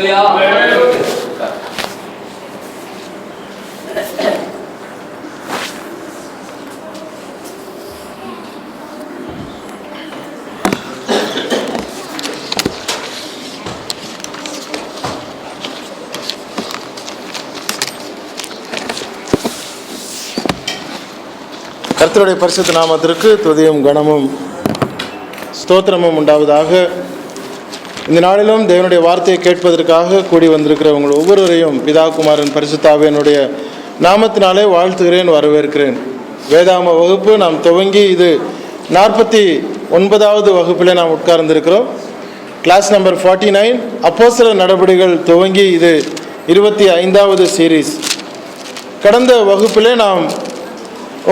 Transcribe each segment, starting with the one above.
கர்த்தருடைய பரிசுத்த நாமத்திற்கு துதியும் கனமும் ஸ்தோத்திரமும் உண்டாவதாக. இந்த நாளிலும் தேவனுடைய வார்த்தையை கேட்பதற்காக கூடி வந்திருக்கிற உங்கள் ஒவ்வொருவரையும் பிதா குமாரன் பரிசுத்த ஆவியானுடைய நாமத்தினாலே வாழ்த்துகிறேன், வரவேற்கிறேன். வேதாம வகுப்பு நாம் துவங்கி இது 49வது வகுப்பில் நாம் உட்கார்ந்திருக்கிறோம். Class number 49. அப்போஸ்தலர் நடபடிகள் துவங்கி இது 25வது சீரீஸ். கடந்த வகுப்பிலே நாம்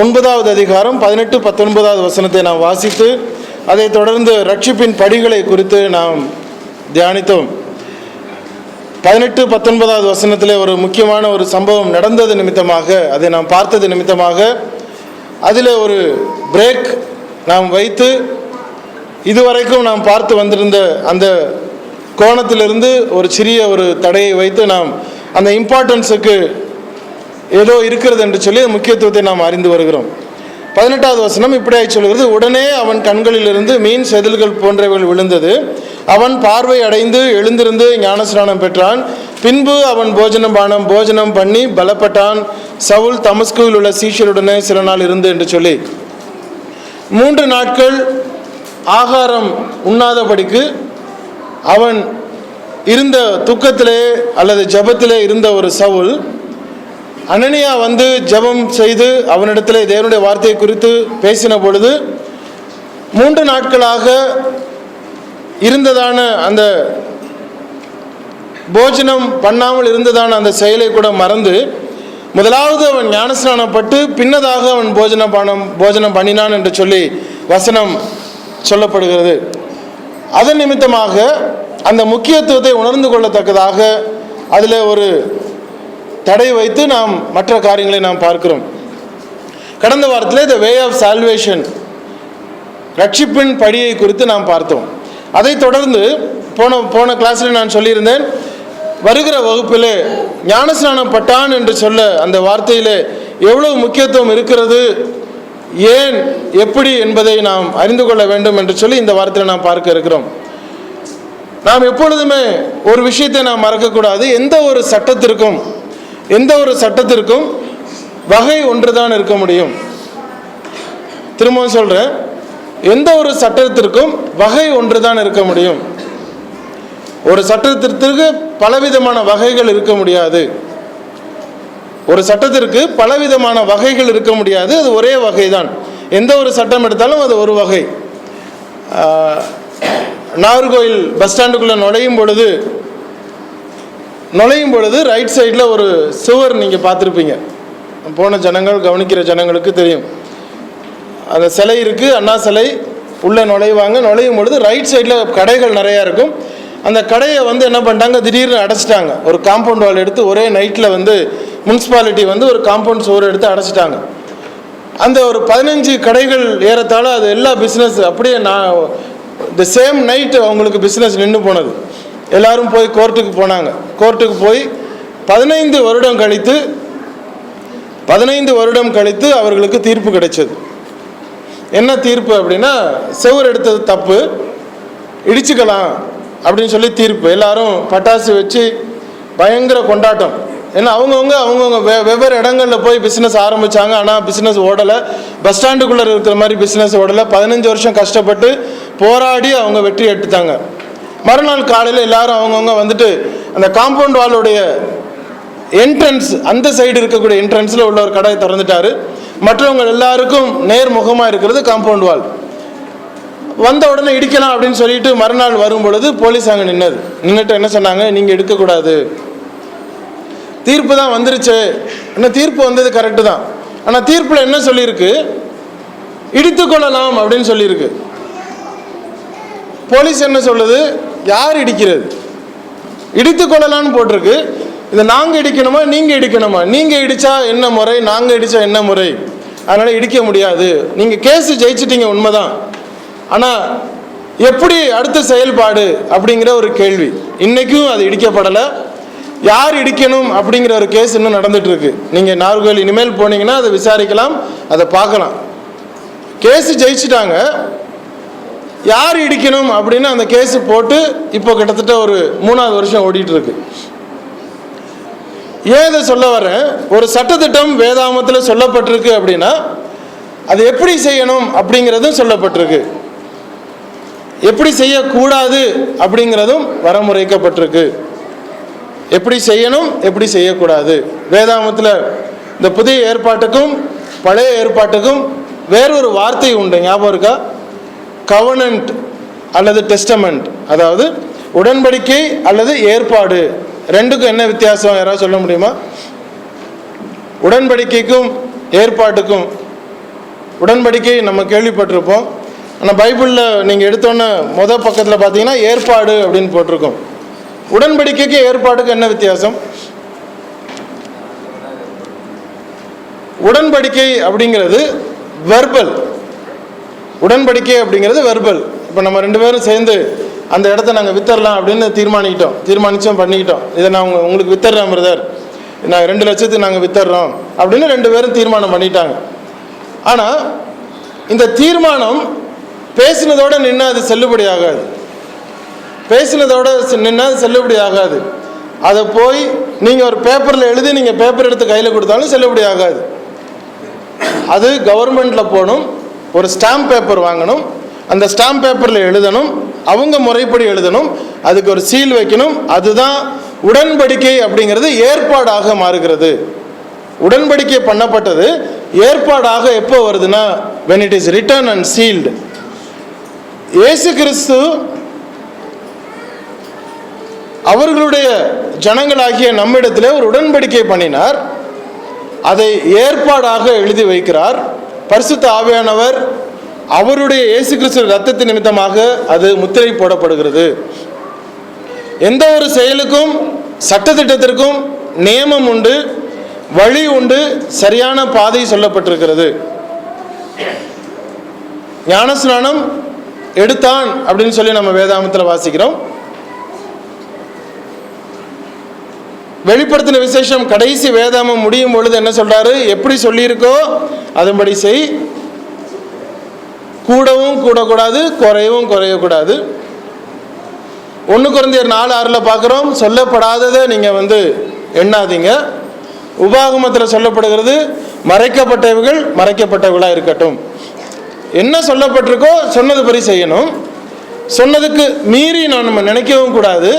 9வது அதிகாரம் 18-19வது வசனத்தை நாம் வாசித்து அதை தொடர்ந்து ரட்சிப்பின் படிகளை குறித்து நாம் தியானித்தோம். 18-19வது வசனத்திலே ஒரு முக்கியமான ஒரு சம்பவம் நடந்தது நிமித்தமாக, அதை நாம் பார்த்தது நிமித்தமாக அதில் ஒரு பிரேக் நாம் வைத்து இதுவரைக்கும் நாம் பார்த்து வந்திருந்த அந்த கோணத்திலிருந்து ஒரு சிறிய ஒரு தடையை வைத்து நாம் அந்த இம்பார்ட்டன்ஸுக்கு ஏதோ இருக்கிறது என்று சொல்லி முக்கியத்துவத்தை நாம் அறிந்து வருகிறோம். 18வது வசனம் இப்படியாய் சொல்கிறது: உடனே அவன் கண்களிலிருந்து மீன் செதில்கள் போன்றவைகள் விழுந்தது. அவன் பார்வை அடைந்து எழுந்திருந்து ஞானஸ்நானம் பெற்றான். பின்பு அவன் போஜனம் பண்ணி பலப்பட்டான். சவுல் தமஸ்குவில் உள்ள சீஷருடனே சில நாள் இருந்து என்று சொல்லி 3 நாட்கள் ஆகாரம் உண்ணாதபடிக்கு அவன் இருந்த துக்கத்திலே அல்லது ஜபத்திலே இருந்த ஒரு சவுல், அனனியா வந்து ஜெபம் செய்து அவனிடத்தில் தேவனுடைய வார்த்தையை குறித்து பேசின பொழுது 3 நாட்களாக இருந்ததான அந்த போஜனம் பண்ணாமல் இருந்ததான அந்த செயலை கூட மறந்து முதலாவது அவன் ஞானஸ்நானப்பட்டு பின்னதாக அவன் போஜனம் பண்ணினான் என்று சொல்லி வசனம் சொல்லப்படுகிறது. அதன் நிமித்தமாக அந்த முக்கியத்துவத்தை உணர்ந்து கொள்ளத்தக்கதாக அதில் ஒரு தடை வைத்து நாம் மற்ற காரியங்களை நாம் பார்க்கிறோம். கடந்த வாரத்தில் த வே ஆஃப் சால்வேஷன், ரட்சிப்பின் படியை குறித்து நாம் பார்த்தோம். அதை தொடர்ந்து போன கிளாஸில் நான் சொல்லியிருந்தேன், வருகிற வகுப்பில் ஞானஸ்நானம் பட்டான் என்று சொல்ல அந்த வார்த்தையில் எவ்வளவு முக்கியத்துவம் இருக்கிறது, ஏன் எப்படி என்பதை நாம் அறிந்து கொள்ள வேண்டும் என்று சொல்லி இந்த வார்த்தையில் நாம் பார்க்க இருக்கிறோம். நாம் எப்பொழுதுமே ஒரு விஷயத்தை நாம் மறக்கக்கூடாது. எந்த ஒரு சட்டத்திற்கும் வகை ஒன்றுதான் இருக்க முடியும். திரும்பவும் சொல்றேன், எந்த ஒரு சட்டத்திற்கும் வகை ஒன்றுதான் இருக்க முடியும். ஒரு சட்டத்திற்கு பலவிதமான வகைகள் இருக்க முடியாது. ஒரு சட்டத்திற்கு பலவிதமான வகைகள் இருக்க முடியாது. அது ஒரே வகை தான். எந்த ஒரு சட்டம் எடுத்தாலும் அது ஒரு வகை. நாகர்கோயில் பஸ் ஸ்டாண்டுக்குள்ளே நுழையும் பொழுது ரைட் சைடில் ஒரு சுவர் நீங்கள் பார்த்துருப்பீங்க. போன கவனிக்கிற ஜனங்களுக்கு தெரியும். அந்த சிலை இருக்குது, அண்ணா சிலை. உள்ளே நுழையும் பொழுது ரைட் சைடில் கடைகள் நிறையா இருக்கும். அந்த கடையை வந்து என்ன பண்ணிட்டாங்க, திடீர்னு அடைச்சிட்டாங்க. ஒரு காம்பவுண்ட் வால் எடுத்து ஒரே நைட்டில் வந்து முனிசிபாலிட்டி வந்து ஒரு காம்பவுண்ட் சுவர் எடுத்து அடைச்சிட்டாங்க. அந்த ஒரு 15 கடைகள் ஏறத்தாழ அது எல்லா பிஸ்னஸ் அப்படியே த சேம் நைட்டு அவங்களுக்கு பிஸ்னஸ் நின்று போனது. எல்லாரும் போய் கோர்ட்டுக்கு போனாங்க. கோர்ட்டுக்கு போய் 15 வருடம் கழித்து அவர்களுக்கு தீர்ப்பு கிடைச்சது. என்ன தீர்ப்பு அப்படின்னா, செவுர் எடுத்தது தப்பு, இடிச்சுக்கலாம் அப்படின்னு சொல்லி தீர்ப்பு. எல்லாரும் பட்டாசு வச்சு பயங்கர கொண்டாட்டம். ஏன்னா அவங்கவுங்க வெவ்வேறு இடங்களில் போய் பிஸ்னஸ் ஆரம்பித்தாங்க. ஆனால் பிஸ்னஸ் ஓடலை. பஸ் ஸ்டாண்டுக்குள்ளே இருக்கிற மாதிரி பிஸ்னஸ் ஓடலை. 15 வருஷம் கஷ்டப்பட்டு போராடி அவங்க வெற்றி எடுத்துட்டாங்க. மறுநாள் காலையில் எல்லாரும் அவங்கவுங்க வந்துட்டு அந்த காம்பவுண்ட் வாலுடைய என்ட்ரன்ஸ், அந்த சைடு இருக்கக்கூடிய என்ட்ரன்ஸில் உள்ள ஒரு கடையை திறந்துட்டாரு. மற்றவங்க எல்லாருக்கும் நேர்முகமாக இருக்கிறது காம்பவுண்ட் வால். வந்த உடனே இடிக்கலாம் அப்படின்னு சொல்லிட்டு மறுநாள் வரும் பொழுது போலீஸ் அங்கே நின்றுட்டு என்ன சொன்னாங்க, நீங்கள் எடுக்கக்கூடாது, தீர்ப்பு தான் வந்துருச்சு. என்ன தீர்ப்பு வந்தது கரெக்டு தான். ஆனால் தீர்ப்பில் என்ன சொல்லியிருக்கு, இடித்து கொள்ளலாம் அப்படின்னு சொல்லியிருக்கு. போலீஸ் என்ன சொல்லுது, யார் இடிக்கிறது, இடித்து கொள்ளலான்னு போட்டிருக்கு. இதை நாங்கள் இடிக்கணுமா நீங்கள் இடிக்கணுமா, நீங்கள் இடித்தா என்ன முறை, நாங்கள் இடித்தா என்ன முறை, அதனால் இடிக்க முடியாது. நீங்கள் கேஸு ஜெயிச்சிட்டீங்க உண்மைதான். ஆனால் எப்படி அடுத்த செயல்பாடு அப்படிங்கிற ஒரு கேள்வி. இன்னைக்கும் அது இடிக்கப்படலை. யார் இடிக்கணும் அப்படிங்கிற ஒரு கேஸ் இன்னும் நடந்துட்டு இருக்கு. நீங்கள் நாகர்கோவில் இனிமேல் போனீங்கன்னா அதை விசாரிக்கலாம், அதை பார்க்கலாம். கேஸ் ஜெயிச்சுட்டாங்க. யார் இடிக்கணும் அப்படின்னு அந்த கேஸ் போட்டு இப்போ கிட்டத்தட்ட ஒரு 3வது வருஷம் ஓடிட்டு இருக்கு. ஏன் இதை சொல்ல வரேன், ஒரு சட்டத்திட்டம் வேதாகமத்தில் சொல்லப்பட்டிருக்கு அப்படின்னா அது எப்படி செய்யணும் அப்படிங்கிறதும் சொல்லப்பட்டிருக்கு, எப்படி செய்யக்கூடாது அப்படிங்கிறதும் வரமுறைக்கப்பட்டிருக்கு. எப்படி செய்யணும், எப்படி செய்யக்கூடாது. வேதாகமத்தில் இந்த புதிய ஏற்பாட்டுக்கும் பழைய ஏற்பாட்டுக்கும் வேறொரு வார்த்தை உண்டு, ஞாபகம் இருக்கா? கவனன்ட் அல்லது டெஸ்டமெண்ட், அதாவது உடன்படிக்கை அல்லது ஏற்பாடு. ரெண்டுக்கும் என்ன வித்தியாசம் யாராவது சொல்ல முடியுமா? உடன்படிக்கைக்கும் ஏற்பாட்டுக்கும். உடன்படிக்கை நம்ம கேள்விப்பட்டிருப்போம், ஆனால் பைபிளில் நீங்கள் எடுத்தோன்னே முதல் பக்கத்தில் பார்த்தீங்கன்னா ஏற்பாடு அப்படின்னு போட்டிருக்கோம். உடன்படிக்கைக்கு ஏற்பாடுக்கு என்ன வித்தியாசம்? உடன்படிக்கை அப்படிங்கிறது வெர்பல், உடன்படிக்கை அப்படிங்கிறது வெர்பல். இப்போ நம்ம 2 பேரும் சேர்ந்து அந்த இடத்த நாங்கள் வித்தரலாம் அப்படின்னு தீர்மானித்தோம் பண்ணிக்கிட்டோம். இதை நான் உங்களுக்கு வித்தர்றேன் பிரதர், நான் 2 லட்சத்துக்கு நாங்கள் வித்தர்றோம் அப்படின்னு 2 பேரும் தீர்மானம் பண்ணிட்டாங்க. ஆனால் இந்த தீர்மானம் பேசினதோடு நின்று அது செல்லுபடி ஆகாது. பேசினதோடு நின்று அது செல்லுபடி ஆகாது. அதை போய் நீங்கள் ஒரு பேப்பரில் எழுதி நீங்கள் பேப்பர் எடுத்து கையில் கொடுத்தாலும் செல்லுபடி ஆகாது. அது கவர்மெண்ட்டில் போகணும், ஒரு ஸ்டாம்ப் பேப்பர் வாங்கணும், அந்த ஸ்டாம்ப் பேப்பரில் எழுதணும், அவங்க முறைப்படி எழுதணும், அதுக்கு ஒரு சீல் வைக்கணும். அதுதான் உடன்படிக்கை அப்படிங்கிறது ஏற்பாடாக மாறுகிறது. உடன்படிக்கை பண்ணப்பட்டது ஏற்பாடாக எப்போ வருதுன்னா when it is written and sealed. இயேசு கிறிஸ்து அவர்களுடைய ஜனங்களாகிய நம்மிடத்தில் ஒரு உடன்படிக்கை பண்ணினார், அதை ஏற்பாடாக எழுதி வைக்கிறார். பரிசுத்த ஆவியானவர் அவருடைய இயேசு கிறிஸ்து இரத்தத்தின் நிமித்தமாக அது முத்திரை போடப்படுகிறது. எந்த ஒரு செயலுக்கும் சட்டத்திட்டத்திற்கும் நியமம் உண்டு, வழி உண்டு, சரியான பாதை சொல்லப்பட்டிருக்கிறது. ஞானஸ்நானம் எடுத்தான் அப்படின்னு சொல்லி நம்ம வேதாகமத்தில் வாசிக்கிறோம். வெளிப்படுத்தின விசேஷம் கடைசி வேதாகமம் முடியும் பொழுது என்ன சொல்றாரு? எப்படி சொல்லியிருக்கோ அதன்படி செய், கூடவும் கூடக்கூடாது, குறையவும் குறையக்கூடாது. 1 கொரிந்தியர் 4:6 பார்க்குறோம், சொல்லப்படாததை நீங்கள் எண்ணாதீங்க. உபாகமத்தில் சொல்லப்படுகிறது மறைக்கப்பட்டவைகள் மறைக்கப்பட்டவர்களாக இருக்கட்டும். என்ன சொல்லப்பட்டிருக்கோ சொன்னது படி செய்யணும். சொன்னதுக்கு மீறி நம்ம நினைக்கவும் கூடாது,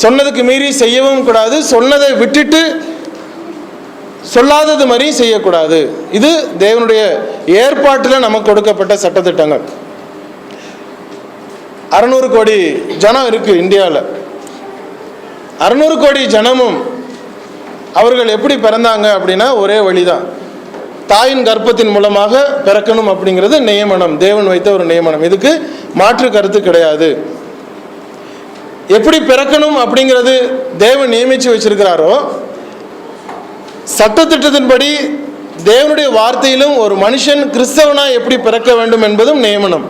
சொன்னதுக்கு மீறி செய்யவும் கூடாது, சொன்னதை விட்டுட்டு சொல்லாதது மாதிரி செய்யக்கூடாது. இது தேவனுடைய ஏற்பாட்டில் நமக்கு கொடுக்கப்பட்ட சட்டத்திட்டங்கள். 600 கோடி ஜனம் இருக்கு இந்தியாவில். 600 கோடி ஜனமும் அவர்கள் எப்படி பிறந்தாங்க அப்படின்னா ஒரே வழிதான், தாயின் கர்ப்பத்தின் மூலமாக பிறக்கணும் அப்படிங்கிறது நியமனம், தேவன் வைத்த ஒரு நியமனம். இதுக்கு மாற்று கருத்து கிடையாது. எப்படி பிறக்கணும் அப்படிங்கிறது தேவன் நியமித்து வச்சிருக்கிறாரோ, சட்டத்திட்டத்தின்படி தேவனுடைய வார்த்தையிலும் ஒரு மனுஷன் கிறிஸ்தவனா எப்படி பிறக்க வேண்டும் என்பதும் நியமனம்.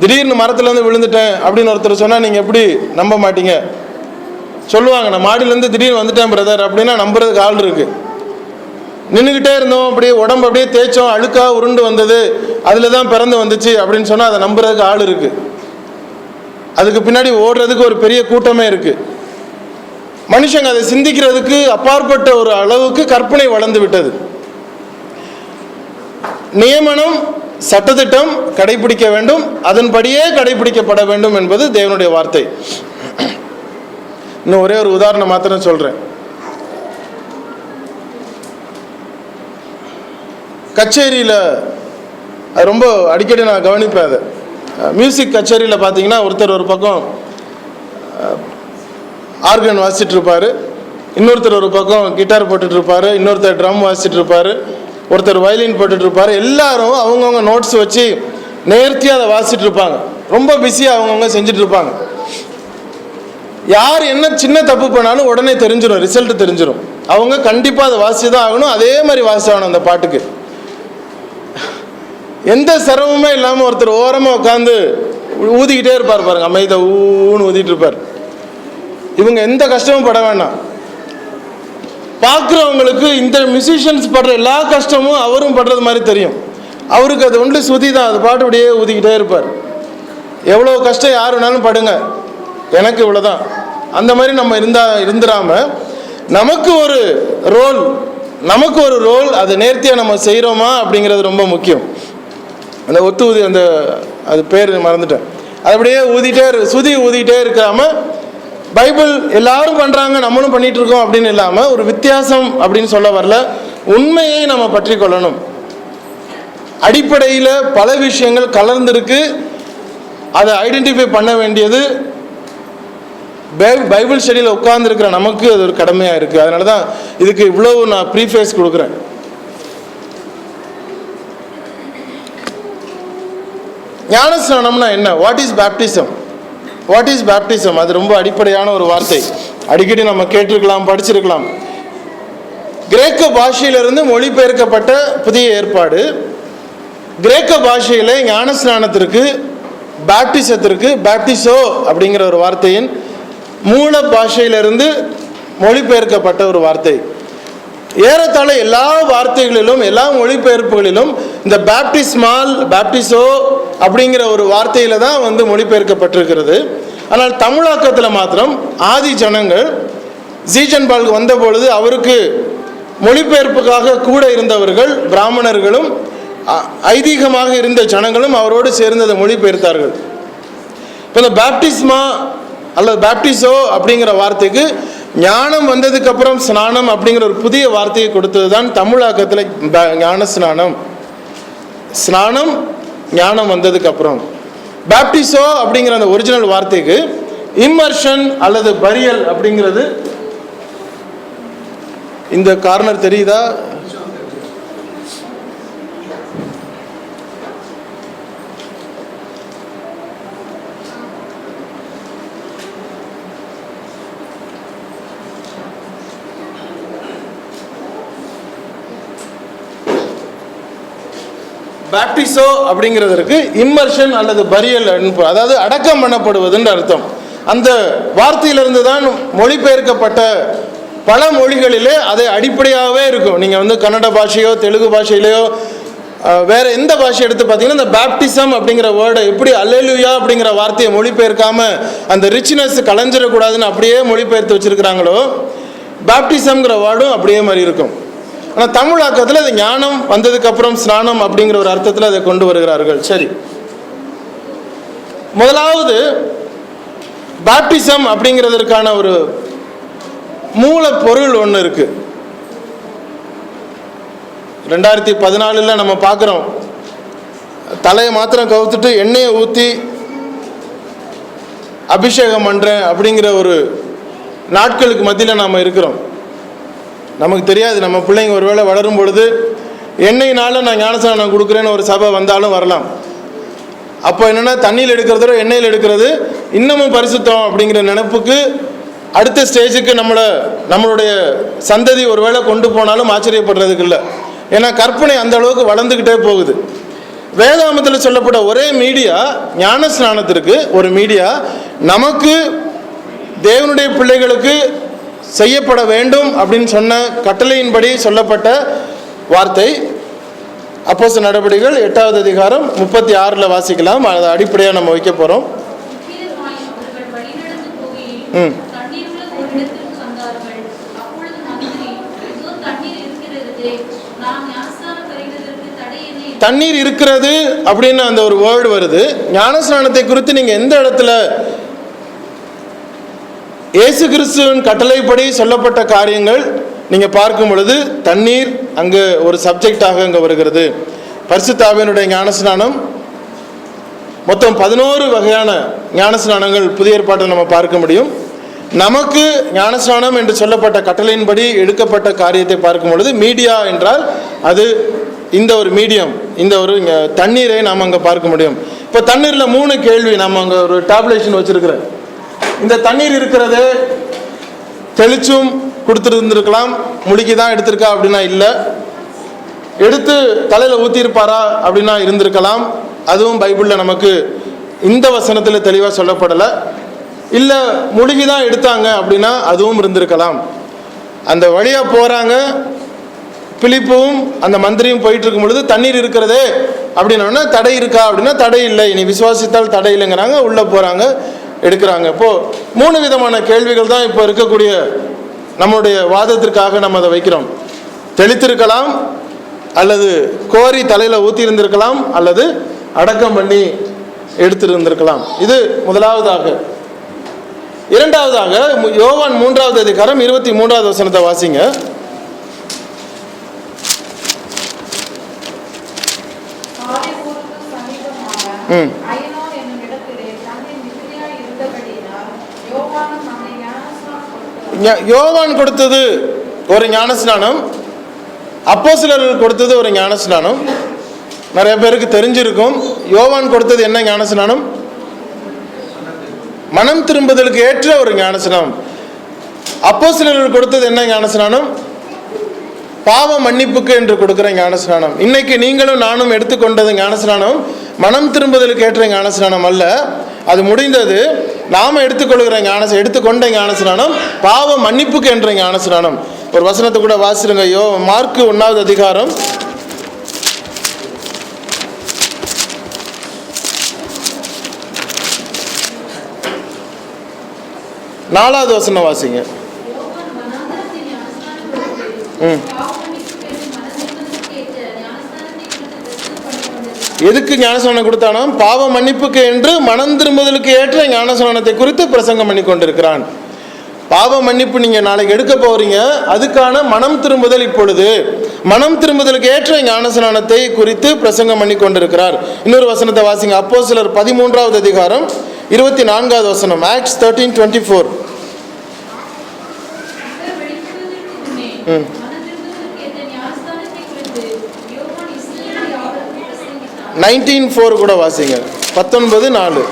திடீர்னு மரத்துலேருந்து விழுந்துட்டேன் அப்படின்னு ஒருத்தர் சொன்னால் நீங்கள் எப்படி நம்ப மாட்டீங்க? சொல்லுவாங்க, நான் மாடியிலேருந்து திடீர்னு வந்துட்டேன் பிரதர் அப்படின்னா நம்புறதுக்கு ஆள் இருக்குது. நின்றுக்கிட்டே இருந்தோம், அப்படியே உடம்பு அப்படியே தேய்ச்சோம், அழுக்காக உருண்டு வந்தது, அதில் தான் பிறந்து வந்துச்சு அப்படின்னு சொன்னால் அதை நம்புறதுக்கு ஆள் இருக்குது. அதுக்கு பின்னாடி ஓடுறதுக்கு ஒரு பெரிய கூட்டமே இருக்குது. மனுஷங்க அதை சிந்திக்கிறதுக்கு அப்பாற்பட்ட ஒரு அளவுக்கு கற்பனை வளர்ந்து விட்டது. நியமனம் சட்டத்திட்டம் கடைபிடிக்க வேண்டும், அதன்படியே கடைபிடிக்கப்பட வேண்டும் என்பது தேவனுடைய வார்த்தை. இன்னும் ஒரே ஒரு உதாரணம் மாத்திரம் சொல்றேன். கச்சேரியில் ரொம்ப அடிக்கடி நான் கவனிப்பேன். அதை மியூசிக் கச்சேரியில் பார்த்தீங்கன்னா ஒருத்தர் ஒரு பக்கம் ஆர்கன் வாசிச்சுட்டு இருப்பார், இன்னொருத்தர் ஒரு பக்கம் கிட்டார் போட்டுட்டு இருப்பார், இன்னொருத்தர் ட்ரம் வாசிச்சுட்டு இருப்பார், ஒருத்தர் வயலின் போட்டுட்டு இருப்பார். எல்லாரும் அவங்கவுங்க நோட்ஸ் வச்சு நேர்த்தியாக அதை வாசிச்சுட்டு இருப்பாங்க. ரொம்ப பிஸியாக அவங்கவுங்க செஞ்சுட்டு இருப்பாங்க. யார் என்ன சின்ன தப்பு பண்ணாலும் உடனே தெரிஞ்சிடும், ரிசல்ட் தெரிஞ்சிடும். அவங்க கண்டிப்பாக அதை வாசி தான் ஆகணும், அதே மாதிரி வாசி ஆகணும் அந்த பாட்டுக்கு. எந்த சிரமமே இல்லாமல் ஒருத்தர் ஓரமாக உட்காந்து ஊதிக்கிட்டே இருப்பார் பாருங்க, அமைதியை ஊன்னு ஊதிட்டு இருப்பார். இவங்க எந்த கஷ்டமும் பட வேண்டாம். பார்க்குறவங்களுக்கு இந்த மியூசிஷியன்ஸ் படுற எல்லா கஷ்டமும் அவரும் படுறது மாதிரி தெரியும். அவருக்கு அது ஒன்று சுதி தான், அது பாட்டு அப்படியே ஊதிக்கிட்டே இருப்பார். எவ்வளோ கஷ்டம் யார் வேணாலும் படுங்க, எனக்கு இவ்வளோதான், அந்த மாதிரி நம்ம இருந்துடாமல் நமக்கு ஒரு ரோல் அதை நேர்த்தியாக நம்ம செய்கிறோமா அப்படிங்கிறது ரொம்ப முக்கியம். அந்த ஒத்து ஊதி அது பேர் மறந்துட்டேன், அது அப்படியே சுதி ஊதிக்கிட்டே இருக்காமல் பைபிள் எல்லாரும் பண்ணுறாங்க நம்மளும் பண்ணிகிட்டு இருக்கோம் அப்படின்னு இல்லாமல் ஒரு வித்தியாசம் அப்படின்னு சொல்ல வரல, உண்மையை நம்ம பற்றி கொள்ளணும். அடிப்படையில் பல விஷயங்கள் கலர்ந்துருக்கு, அதை ஐடென்டிஃபை பண்ண வேண்டியது பைபிள் ஸ்டடியில் உட்கார்ந்துருக்கிற நமக்கு அது ஒரு கடமையாக இருக்குது. அதனால தான் இதுக்கு இவ்வளவு நான் ப்ரீஃபேஸ் கொடுக்குறேன். ஞானஸ்நானம்னா என்ன? What is baptism? அது ரொம்ப அடிப்படையான ஒரு வார்த்தை, அடிக்கடி நம்ம கேட்டிருக்கலாம், படிச்சிருக்கலாம். கிரேக்க பாஷையிலிருந்து மொழிபெயர்க்கப்பட்ட புதிய ஏற்பாடு. கிரேக்க பாஷையில் ஞானஸ்நானத்திற்கு பேப்டிசத்திற்கு பேப்டிசோ அப்படிங்கிற ஒரு வார்த்தையின் மூல பாஷையிலிருந்து மொழிபெயர்க்கப்பட்ட ஒரு வார்த்தை. ஏறத்தாழ எல்லா வார்த்தைகளிலும் எல்லா மொழிபெயர்ப்புகளிலும் இந்த பேப்டிசோ அப்படிங்கிற ஒரு வார்த்தையில தான் மொழிபெயர்க்கப்பட்டிருக்கிறது. ஆனால் தமிழாக்கத்தில் மாத்திரம் ஆதி ஜனங்கள் ஜீஜன்பால் வந்த பொழுது அவருக்கு மொழிபெயர்ப்புக்காக கூட இருந்தவர்கள் பிராமணர்களும் ஐதீகமாக இருந்த ஜனங்களும் அவரோடு சேர்ந்து அதை மொழிபெயர்த்தார்கள். இப்போ இந்த பேப்டிஸ்மா அல்லது பேப்டிசோ அப்படிங்கிற வார்த்தைக்கு ஞானம் வந்ததுக்கு அப்புறம் ஸ்நானம் அப்படிங்கிற ஒரு புதிய வார்த்தையை கொடுத்தது தான் தமிழாக்கத்தில் ஞான ஸ்நானம் ஞானம் வந்ததுக்கு அப்புறம். பேப்டிசோ அப்படிங்கிற அந்த ஒரிஜினல் வார்த்தைக்கு இம்மர்ஷன் அல்லது பரியல் அப்படிங்கிறது, இந்த கார்னர் தெரியுதா? பேப்டிசோ அப்படிங்கிறதுக்கு இம்மர்ஷன் அல்லது பரியல், அதாவது அடக்கம் பண்ணப்படுவதுன்னு அர்த்தம். அந்த வார்த்தையிலிருந்து தான் மொழிபெயர்க்கப்பட்ட பல மொழிகளிலே அது அடிப்படையாகவே இருக்கும். நீங்கள் கன்னட பாஷையோ தெலுங்கு பாஷையிலையோ வேறு எந்த பாஷை எடுத்து பார்த்தீங்கன்னா இந்த பேப்டிசம் அப்படிங்கிற வேர்டை எப்படி அல்லேலூயா அப்படிங்கிற வார்த்தையை மொழிபெயர்க்காமல் அந்த ரிச்னஸ் கலைஞ்சிடக்கூடாதுன்னு அப்படியே மொழிபெயர்த்து வச்சுருக்கிறாங்களோ, பேப்டிசம்ங்கிற வேர்டும் அப்படியே மாதிரி இருக்கும். ஆனால் தமிழாக்கத்தில் அது ஞானம் வந்ததுக்கப்புறம் ஸ்நானம் அப்படிங்கிற ஒரு அர்த்தத்தில் அதை கொண்டு வருகிறார்கள். சரி, முதலாவது பேப்டிசம் அப்படிங்கிறதுக்கான ஒரு மூல பொருள் ஒன்று இருக்கு. 2014 நம்ம பார்க்குறோம், தலையை மாத்திரம் கவுத்துட்டு எண்ணெயை ஊற்றி அபிஷேகம் பண்ணுறேன் அப்படிங்கிற ஒரு நாட்களுக்கு மத்தியில் நாம் இருக்கிறோம். நமக்கு தெரியாது, நம்ம பிள்ளைங்க ஒருவேளை வளரும் பொழுது எண்ணெயினால நான் ஞானஸ்நானம் கொடுக்குறேன்னு ஒரு சபை வந்தாலும் வரலாம். அப்போ என்னென்னா தண்ணியில் எடுக்கிறதோ எண்ணெயில் எடுக்கிறது இன்னமும் பரிசுத்தம் அப்படிங்கிற நினைப்புக்கு அடுத்த ஸ்டேஜுக்கு நம்மளுடைய சந்ததி ஒருவேளை கொண்டு போனாலும் ஆச்சரியப்படுறதுக்கு இல்லை. ஏன்னா கற்பனை அந்த அளவுக்கு வளர்ந்துக்கிட்டே போகுது. வேதாமத்தில் சொல்லப்பட்ட ஒரே மீடியா ஞானஸ்நானத்திற்கு ஒரு மீடியா, நமக்கு தேவனுடைய பிள்ளைகளுக்கு செய்யப்பட வேண்டும் அப்படின்னு சொன்ன கட்டளையின்படி சொல்லப்பட்ட வார்த்தை. அப்போஸ்தலர் நடவடிக்கைகள் 8வது அதிகாரம் 36 வாசிக்கலாம். அதை அடிப்படையாக நம்ம வைக்க போகிறோம். தண்ணீர் இருக்கிறது அப்படின்னு அந்த ஒரு வேர்டு வருது. ஞானஸ்நானத்தை குறித்து நீங்கள் எந்த இடத்துல இயேசு கிறிஸ்துவின் கட்டளைப்படி சொல்லப்பட்ட காரியங்கள் நீங்கள் பார்க்கும் பொழுது தண்ணீர் அங்கே ஒரு சப்ஜெக்டாக அங்கே வருகிறது. பரிசுத்த ஆவியினுடைய ஞானஸ்நானம் மொத்தம் 11 வகையான ஞானஸ்நானங்கள் புதிய ஏற்பாட்டை நம்ம பார்க்க முடியும். நமக்கு ஞானஸ்நானம் என்று சொல்லப்பட்ட கட்டளையின்படி எடுக்கப்பட்ட காரியத்தை பார்க்கும் பொழுது மீடியா என்றால் அது இந்த ஒரு மீடியம், இந்த ஒரு தண்ணீரை நாம் அங்கே பார்க்க முடியும். இப்போ தண்ணீரில் 3 கேள்வி நம்ம அங்கே ஒரு டேப்லேஷன் வச்சுருக்கிறேன். இந்த தண்ணீர் இருக்கிறது தெளிச்சும் கொடுத்துருந்துருக்கலாம், முழுக்கி தான் எடுத்திருக்கா அப்படின்னா இல்லை, எடுத்து தலையில் ஊற்றிருப்பாரா அப்படின்னா இருந்திருக்கலாம். அதுவும் பைபிளில் நமக்கு இந்த வசனத்தில் தெளிவாக சொல்லப்படலை. இல்லை முழுகி தான் எடுத்தாங்க அப்படின்னா அதுவும் இருந்திருக்கலாம். அந்த வழியாக போகிறாங்க, பிலிப்பும் அந்த மந்திரியும் போயிட்டு இருக்கும் பொழுது தண்ணீர் இருக்கிறதே அப்படின்னா தடை இருக்கா அப்படின்னா தடை இல்லை, நீ விசுவாசித்தால் தடை இல்லைங்கிறாங்க. உள்ளே போகிறாங்க, எடுக்கிறாங்க. இப்போது 3 விதமான கேள்விகள் தான் இப்போ இருக்கக்கூடிய நம்முடைய வாதத்திற்காக நம்ம அதை வைக்கிறோம். தெளித்திருக்கலாம், அல்லது கோரி தலையில் ஊற்றி இருந்திருக்கலாம், அல்லது அடக்கம் பண்ணி எடுத்திருந்திருக்கலாம். இது முதலாவதாக. இரண்டாவதாக யோவான் 3வது அதிகாரம் 23வது வசனத்தை வாசிங்க. யோவான் கொடுத்தது ஒரு ஞானஸ்நானம், அப்போஸ்தலர்கள் கொடுத்தது ஒரு ஞானஸ்நானம். நிறைய பேருக்கு தெரிஞ்சிருக்கும். யோவான் கொடுத்தது என்ன ஞானஸ்நானம்? மனம் திரும்புதலுக்கு ஏற்ற ஒரு ஞானஸ்நானம். அப்போஸ்தலர்கள் கொடுத்தது என்ன ஞானஸ்நானம்? பாவ மன்னிப்புக்கு என்று கொடுக்கிற ஞானஸ்நானம். இன்னைக்கு நீங்களும் நானும் எடுத்துக்கொண்டது ஞானஸ்நானம் மனம் திரும்புதலுக்கு ஏற்ற ஞானஸ்நானம் அல்ல. அது முடிந்தது. நாம எடுத்துக்கொண்ட ஞானஸ்நானம் பாவ மன்னிப்புக்கு என்ற ஞானஸ்நானம். ஒரு வசனத்தை கூட வாசிருங்க. மார்க் 1வது அதிகாரம் 4வது வசனம் வாசிங்க. எதுக்கு ஞானஸ்நானம் கொடுத்தானோ? பாவ மன்னிப்புக்கு என்று மனம் திரும்புதலுக்கு ஏற்ற ஞானஸ்நானத்தை குறித்து பிரசங்கம் பண்ணி கொண்டிருக்கிறான். பாவ மன்னிப்பு நீங்க நாளைக்கு எடுக்க போறீங்க, அதுக்கான மனம் திரும்புதல் இப்பொழுது மனம் திரும்புதலுக்கு ஏற்ற ஞானஸ்நானத்தை குறித்து பிரசங்கம் பண்ணி கொண்டிருக்கிறார். இன்னொரு வசனத்தை வாசிங்க. அப்போஸ்தலர் 13வது அதிகாரம் 24வது வசனம். ஆக்ட்ஸ் 13:24. 19:4 கூட வாசிங்க. 19:4.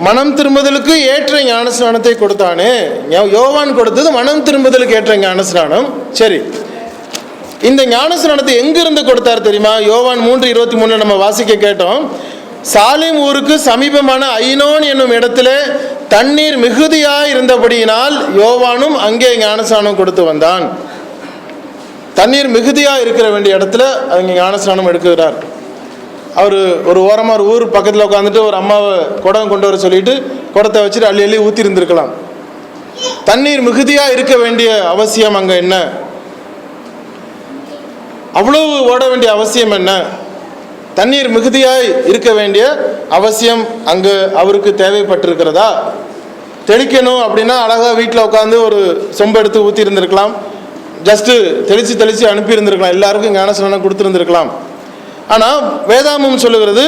மனம் திரும்புதலுக்கு ஏற்ற ஞானஸ்நானத்தை கொடுத்தானே. யோவான் கொடுத்தது மனம் திரும்புதலுக்கு ஏற்ற ஞானஸ்நானம். சரி, இந்த ஞானஸ்நானத்தை எங்கிருந்து கொடுத்தார் தெரியுமா? யோவான் 3:23 நம்ம வாசிக்க கேட்டோம். சாலிம் ஊருக்கு சமீபமான ஐனோன் என்னும் இடத்துல தண்ணீர் மிகுதியாய் இருந்தபடியினால் யோவானும் அங்கே ஞானஸ்நானம் கொடுத்து வந்தான். தண்ணீர் மிகுதியாக இருக்கிற வேண்டிய இடத்துல அங்கே ஞானஸ்நானம் எடுக்கிறார். அவர் ஒரு ஓரமாக ஒரு ஊர் பக்கத்தில் உட்காந்துட்டு ஒரு அம்மாவை குடம் கொண்டு வர சொல்லிட்டு குடத்தை வச்சுட்டு அள்ளி அள்ளி ஊற்றி இருந்திருக்கலாம். தண்ணீர் மிகுதியாக இருக்க வேண்டிய அவசியம் அங்கே என்ன? அவ்வளவு ஓட வேண்டிய அவசியம் என்ன? தண்ணீர் மிகுதியாய் இருக்க வேண்டிய அவசியம் அங்கு அவருக்கு தேவைப்பட்டிருக்கிறதா? தெளிக்கணும் அப்படின்னா அழகாக வீட்டில் உட்காந்து ஒரு சொம்பு எடுத்து ஊற்றி இருந்திருக்கலாம். ஜஸ்ட்டு தெளித்து அனுப்பி இருந்திருக்கலாம். எல்லாருக்கும் ஞானஸ்நானம் கொடுத்துருந்துருக்கலாம். ஆனால் வேதாமம் சொல்லுகிறது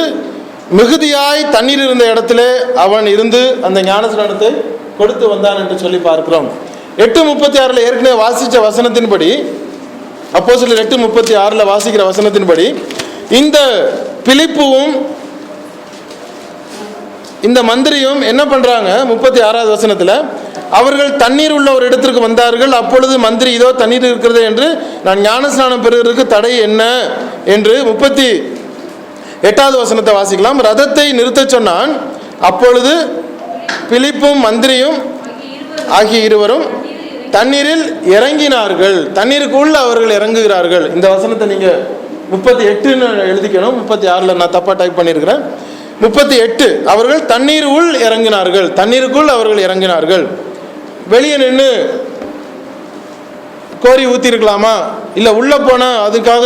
மிகுதியாய் தண்ணீர் இருந்த இடத்துல அவன் இருந்து அந்த ஞானஸ்நானத்தை கொடுத்து வந்தான் என்று சொல்லி பார்க்கிறோம். 8:36 ஏற்கனவே வாசித்த வசனத்தின்படி, அப்போஸ்தலர் 8:36 வாசிக்கிற வசனத்தின்படி இந்த பிலிப்புவும் இந்த மந்திரியும் என்ன பண்றாங்க? 36வது வசனத்தில் அவர்கள் தண்ணீர் உள்ள ஒரு இடத்திற்கு வந்தார்கள். அப்பொழுது மந்திரி, இதோ தண்ணீர் இருக்கிறது என்று நான் ஞானஸ்நானம் பெறுவதற்கு தடை என்ன என்று 38வது வசனத்தை வாசிக்கலாம். ரதத்தை நிறுத்த சொன்னான். அப்பொழுது பிலிப்பும் மந்திரியும் ஆகிய இருவரும் தண்ணீரில் இறங்கினார்கள். தண்ணீருக்குள்ள அவர்கள் இறங்குகிறார்கள். இந்த வசனத்தை நீங்க 38ன்னு எழுதிக்கணும். 36 நான் தப்பா டைப் பண்ணியிருக்கிறேன். 38 அவர்கள் தண்ணீர் உள் இறங்கினார்கள். தண்ணீருக்குள் அவர்கள் இறங்கினார்கள். வெளியே நின்று கோரி ஊற்றிருக்கலாமா? இல்லை உள்ளே போனால் அதுக்காக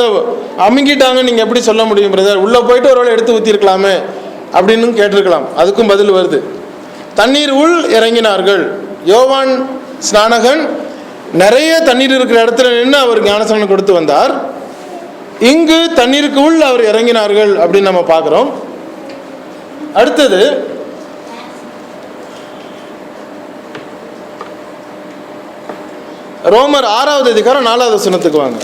அமுங்கிட்டாங்க நீங்கள் எப்படி சொல்ல முடியும் பிரதர்? உள்ளே போயிட்டு ஒரு வேளை எடுத்து ஊற்றிருக்கலாமே அப்படின்னு கேட்டிருக்கலாம். அதுக்கும் பதில் வருது. தண்ணீர் உள் இறங்கினார்கள். யோவான் ஸ்நானகன் நிறைய தண்ணீர் இருக்கிற இடத்துல நின்று அவர் ஞானஸ்நானம் கொடுத்து வந்தார். இங்கு தண்ணீருக்கு உள் அவர் இறங்கினார்கள் அப்படின்னு நம்ம பார்க்குறோம். அடுத்தது ரோமர் 6வது அதிகாரம் 4வது வசனத்துக்கு வாங்க.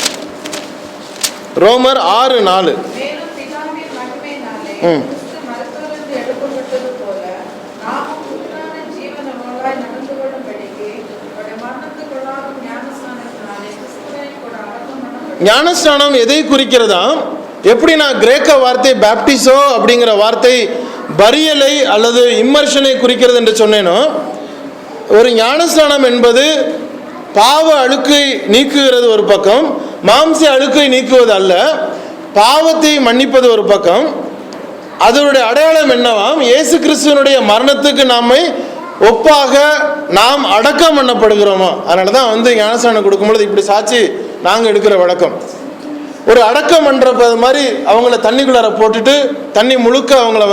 ரோமர் 6:4. ஞானஸ்நானம் எதை குறிக்கிறதா? எப்படி நான் கிரேக்க வார்த்தை பேப்டிசோ அப்படிங்கிற வார்த்தை பரியலை அல்லது இம்மர்ஷனை குறிக்கிறது என்று சொன்னேனோ, ஒரு ஞானஸ்நானம் என்பது பாவ அழுக்கை நீக்குகிறது ஒரு பக்கம், மாம்ச அழுக்கை நீக்குவது அல்ல, பாவத்தை மன்னிப்பது ஒரு பக்கம். அதனுடைய அடையாளம் என்னவாம்? இயேசு கிறிஸ்துவனுடைய மரணத்துக்கு நம்மை ஒப்பாக நாம் அடக்கம் பண்ணப்படுகிறோமோ. அதனால தான் ஞானஸ்நானம் கொடுக்கும்பொழுது இப்படி சாட்சி நாங்கள் எடுக்கிற வழக்கம். ஒரு அடக்கம் பண்ணுறது மாதிரி அவங்கள தண்ணிக்குள்ளார போட்டுட்டு தண்ணி முழுக்க அவங்கள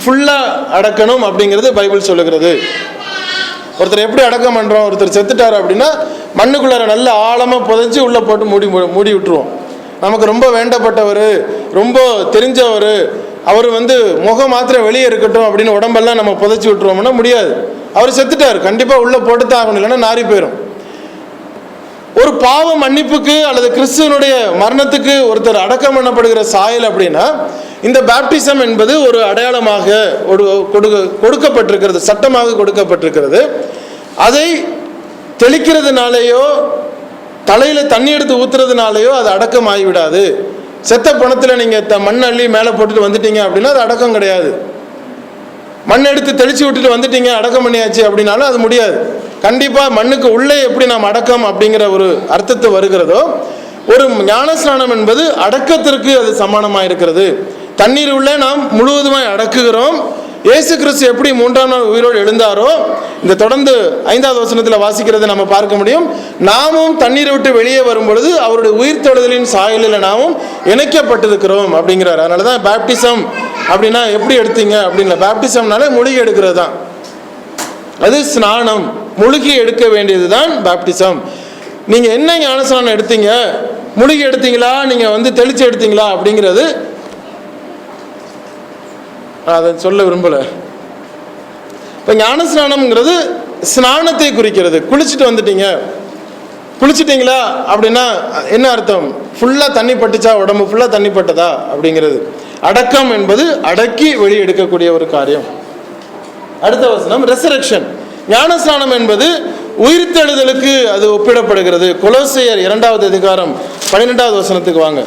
ஃபுல்லாக அடக்கணும் அப்படிங்கிறது பைபிள் சொல்லுகிறது. ஒருத்தர் எப்படி அடக்கம் பண்ணுறோம்? ஒருத்தர் செத்துட்டார் அப்படின்னா மண்ணுக்குள்ளார நல்ல ஆழமாக புதைச்சி உள்ளே போட்டு மூடி விட்டுருவோம். நமக்கு ரொம்ப வேண்டப்பட்டவர், ரொம்ப தெரிஞ்சவர், அவர் முகம் மாத்திரம் வெளியே இருக்கட்டும் அப்படின்னு உடம்பெல்லாம் நம்ம புதைச்சி விட்டுருவோம்னா முடியாது. அவர் செத்துட்டார், கண்டிப்பாக உள்ளே போட்டு தான் ஆகணும், இல்லைன்னா நாரி போயிடும். ஒரு பாவ மன்னிப்புக்கு அல்லது கிறிஸ்துவனுடைய மரணத்துக்கு ஒருத்தர் அடக்கம் பண்ணப்படுகிற சாயல் அப்படின்னா இந்த பேப்டிசம் என்பது ஒரு அடையாளமாக கொடுக்கப்பட்டிருக்கிறது, சட்டமாக கொடுக்கப்பட்டிருக்கிறது. அதை தெளிக்கிறதுனாலேயோ தலையில் தண்ணி எடுத்து ஊற்றுறதுனாலேயோ அது அடக்கம் ஆகிவிடாது. செத்த பணத்தில் நீங்கள் மண் அள்ளி மேலே போட்டுட்டு வந்துட்டீங்க அப்படின்னா அது அடக்கம் கிடையாது. மண் எடுத்து தெளித்து விட்டுட்டு வந்துட்டீங்க அடக்கம் பண்ணியாச்சு அப்படின்னாலும் அது முடியாது. கண்டிப்பாக மண்ணுக்கு உள்ளே எப்படி நாம் அடக்கம் அப்படிங்கிற ஒரு அர்த்தத்தை வருகிறதோ, ஒரு ஞானஸ்நானம் என்பது அடக்கத்திற்கு அது சமானமாக இருக்கிறது. தண்ணீர் உள்ளே நாம் முழுவதுமாய் அடக்குகிறோம். இயேசு கிறிஸ்து எப்படி 3ஆம் நாள் உயிரோடு எழுந்தாரோ, இந்த தொடர்ந்து 5வது வசனத்தில் வாசிக்கிறதை நம்ம பார்க்க முடியும். நாமும் தண்ணீரை விட்டு வெளியே வரும் பொழுது அவருடைய உயிர்த்தெழுதலின் சாயலில் நாமும் இணைக்கப்பட்டிருக்கிறோம் அப்படிங்கிறார். அதனால தான் பேப்டிசம் அப்படின்னா எப்படி எடுத்தீங்க அப்படின்னா, பேப்டிசம்னாலே முழுகி எடுக்கிறது தான். அது ஸ்நானம், முழுகி எடுக்க வேண்டியது தான் பேப்டிசம். நீங்கள் என்ன ஞானஸ்நானம் எடுத்தீங்க, முழுகி எடுத்தீங்களா, நீங்கள் தெளிச்சு எடுத்தீங்களா அப்படிங்கிறது அதை சொல்ல விரும்பலை. இப்போ ஞானஸ்நானம்ங்கிறது ஸ்நானத்தை குறிக்கிறது. குளிச்சுட்டீங்களா அப்படின்னா என்ன அர்த்தம்? ஃபுல்லாக தண்ணி பட்டுச்சா, உடம்பு ஃபுல்லாக தண்ணி பட்டதா அப்படிங்கிறது. அடக்கம் என்பது அடக்கி வெளியே எடுக்கக்கூடிய ஒரு காரியம். அடுத்த வசனம் ரெசரக்ஷன். ஞானஸ்நானம் என்பது உயிர்த்தெழுதலுக்கு அது ஒப்பிடப்படுகிறது. கொலோசையர் 2வது அதிகாரம் 12வது வசனத்துக்கு வாங்க.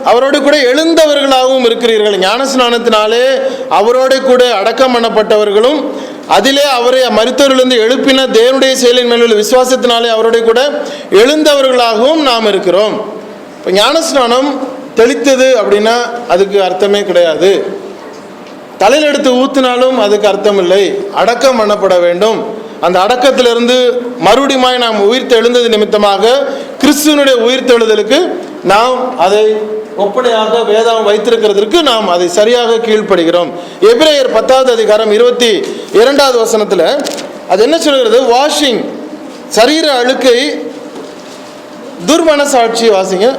அவரோடு கூட எழுந்தவர்களாகவும் இருக்கிறீர்கள். ஞானஸ்நானத்தினாலே அவரோடு கூட அடக்கம் பண்ணப்பட்டவர்களும், அதிலே அவரை மரித்தோரிலிருந்து எழுப்பின தேவனுடைய செயலின் மேலுள்ள விசுவாசத்தினாலே அவரோட கூட எழுந்தவர்களாகவும் நாம் இருக்கிறோம். இப்போ ஞானஸ்நானம் தெளித்தது அப்படின்னா அதுக்கு அர்த்தமே கிடையாது. தலையில் எடுத்து ஊற்றினாலும் அதுக்கு அர்த்தம் இல்லை. அடக்கம் பண்ணப்பட வேண்டும். அந்த அடக்கத்திலிருந்து மறுபடியும் நாம் உயிர்த்தெழுந்தது நிமித்தமாக கிறிஸ்துவனுடைய உயிர்த்தெழுதலுக்கு நாம் அதை ஒப்படையாக வேதம் வைத்திருக்கிறதுக்கு நாம் அதை சரியாக கீழ்ப்படுகிறோம். எபிரேயர் 10வது அதிகாரம் 22வது வசனத்தில் அது என்ன சொல்கிறது? வாஷிங், சரீர அழுக்கை, துர்மனசாட்சி வாசிங்க.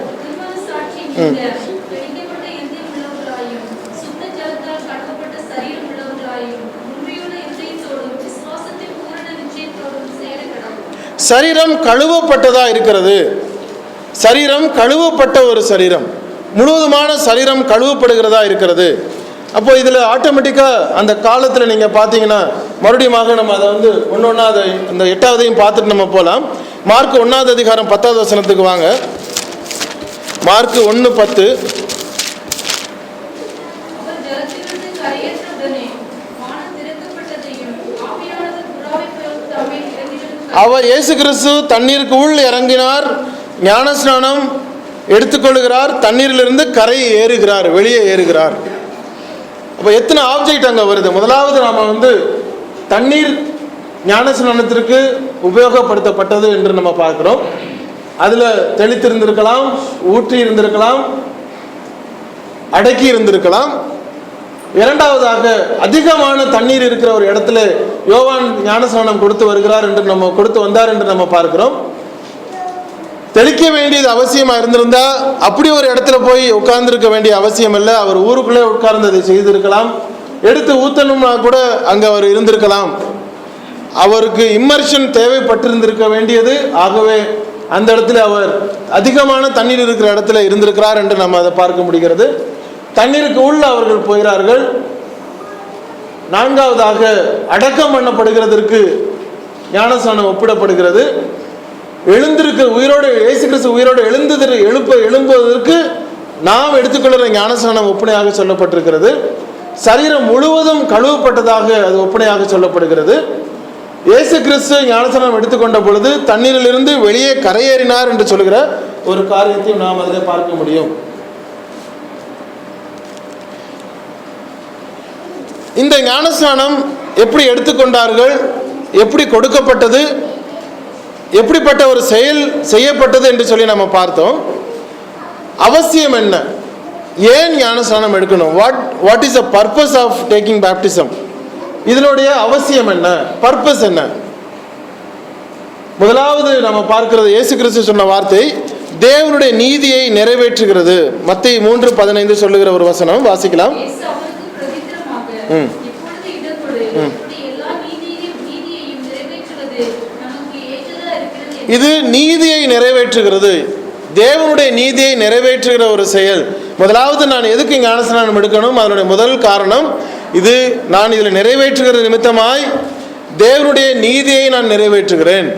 சரீரம் கழுவப்பட்டதா இருக்கிறது. சரீரம் கழுவப்பட்ட ஒரு சரீரம், முழுவதுமான சரீரம் கழுவப்படுகிறதா இருக்கிறது. அப்போ இதில் ஆட்டோமேட்டிக்காக அந்த காலத்தில் நீங்கள் பார்த்தீங்கன்னா மறுபடியும் நம்ம அதை ஒன்று அதை அந்த 8வதையும் பார்த்துட்டு நம்ம போகலாம். மார்க் 1வது அதிகாரம் 10வது வசனத்துக்கு வாங்க. மார்க் 1:10. அவர் இயேசு கிறிஸ்து தண்ணீருக்கு உள் இறங்கினார், ஞானஸ்நானம் எடுத்துக்கொள்கிறார், தண்ணீரிலிருந்து கரை ஏறுகிறார், வெளியே ஏறுகிறார். அப்போ எத்தனை ஆப்ஜெக்ட் அங்கே வருது? முதலாவது நாம் தண்ணீர் ஞானஸ்நானத்திற்கு உபயோகப்படுத்தப்பட்டது என்று நம்ம பார்க்கிறோம். அதில் தெளித்திருந்திருக்கலாம், ஊற்றி இருந்திருக்கலாம், அடக்கி இருந்திருக்கலாம். இரண்டாவதாக அதிகமான தண்ணீர் இருக்கிற ஒரு இடத்துல யோவான் ஞானஸ்நானம் கொடுத்து வந்தார் என்று நம்ம பார்க்கிறோம். தெளிக்க வேண்டியது அவசியமாக இருந்திருந்தா அப்படி ஒரு இடத்துல போய் உட்கார்ந்துருக்க வேண்டிய அவசியம் இல்லை. அவர் ஊருக்குள்ளே உட்கார்ந்து அதை செய்திருக்கலாம். எடுத்து ஊற்றணும்னா கூட அங்கே அவர் இருந்திருக்கலாம். அவருக்கு இம்மர்ஷன் தேவைப்பட்டிருந்திருக்க வேண்டியது. ஆகவே அந்த இடத்துல அவர் அதிகமான தண்ணீர் இருக்கிற இடத்துல இருந்திருக்கிறார் என்று நம்ம அதை பார்க்க முடிகிறது. தண்ணீருக்கு உள்ள அவர்கள் போகிறார்கள். நான்காவதாக அடக்கம் பண்ணப்படுகிறதற்கு ஞானஸ்நானம் ஒப்பிடப்படுகிறது. உயிரோடு இயேசு கிறிஸ்து உயிரோடு எழும்புவதற்கு நாம் எடுத்துக்கொள்கிற ஞானஸ்நானம் ஒப்பனையாக சொல்லப்பட்டிருக்கிறது. சரீரம் முழுவதும் கழுவப்பட்டதாக அது ஒப்பனையாக சொல்லப்படுகிறது. இயேசு கிறிஸ்து ஞானஸ்நானம் எடுத்துக்கொண்ட பொழுது தண்ணீரிலிருந்து வெளியே கரையேறினார் என்று சொல்கிற ஒரு காரியத்தையும் நாம் அதில் பார்க்க முடியும். இந்த ஞானஸ்நானம் எப்படி எடுத்துக்கொண்டார்கள், எப்படி கொடுக்கப்பட்டது, எப்படிப்பட்ட ஒரு செயல் செய்யப்பட்டது என்று சொல்லி நம்ம பார்த்தோம். அவசியம் என்ன, ஏன் ஞானஸ்நானம் எடுக்கணும், what is the purpose of taking baptism, இதனுடைய அவசியம் என்ன, பர்பஸ் என்ன? முதலாவது நம்ம பார்க்கிறது இயேசு கிறிஸ்து சொன்ன வார்த்தை தேவனுடைய நீதியை நிறைவேற்றுகிறது. மத்தேயு 3:15 சொல்லுகிற ஒரு வசனம் வாசிக்கலாம். இது நீதியை நிறைவேற்றுகிறது, தேவனுடைய நீதியை நிறைவேற்றுகிற ஒரு செயல். முதலாவது நான் எதுக்கு ஞானஸ்நானம் எடுக்கணும், அதனுடைய முதல் காரணம் இது, நான் இதில் நிறைவேற்றுகிற நிமித்தமாய் தேவனுடைய நீதியை நான் நிறைவேற்றுகிறேன்,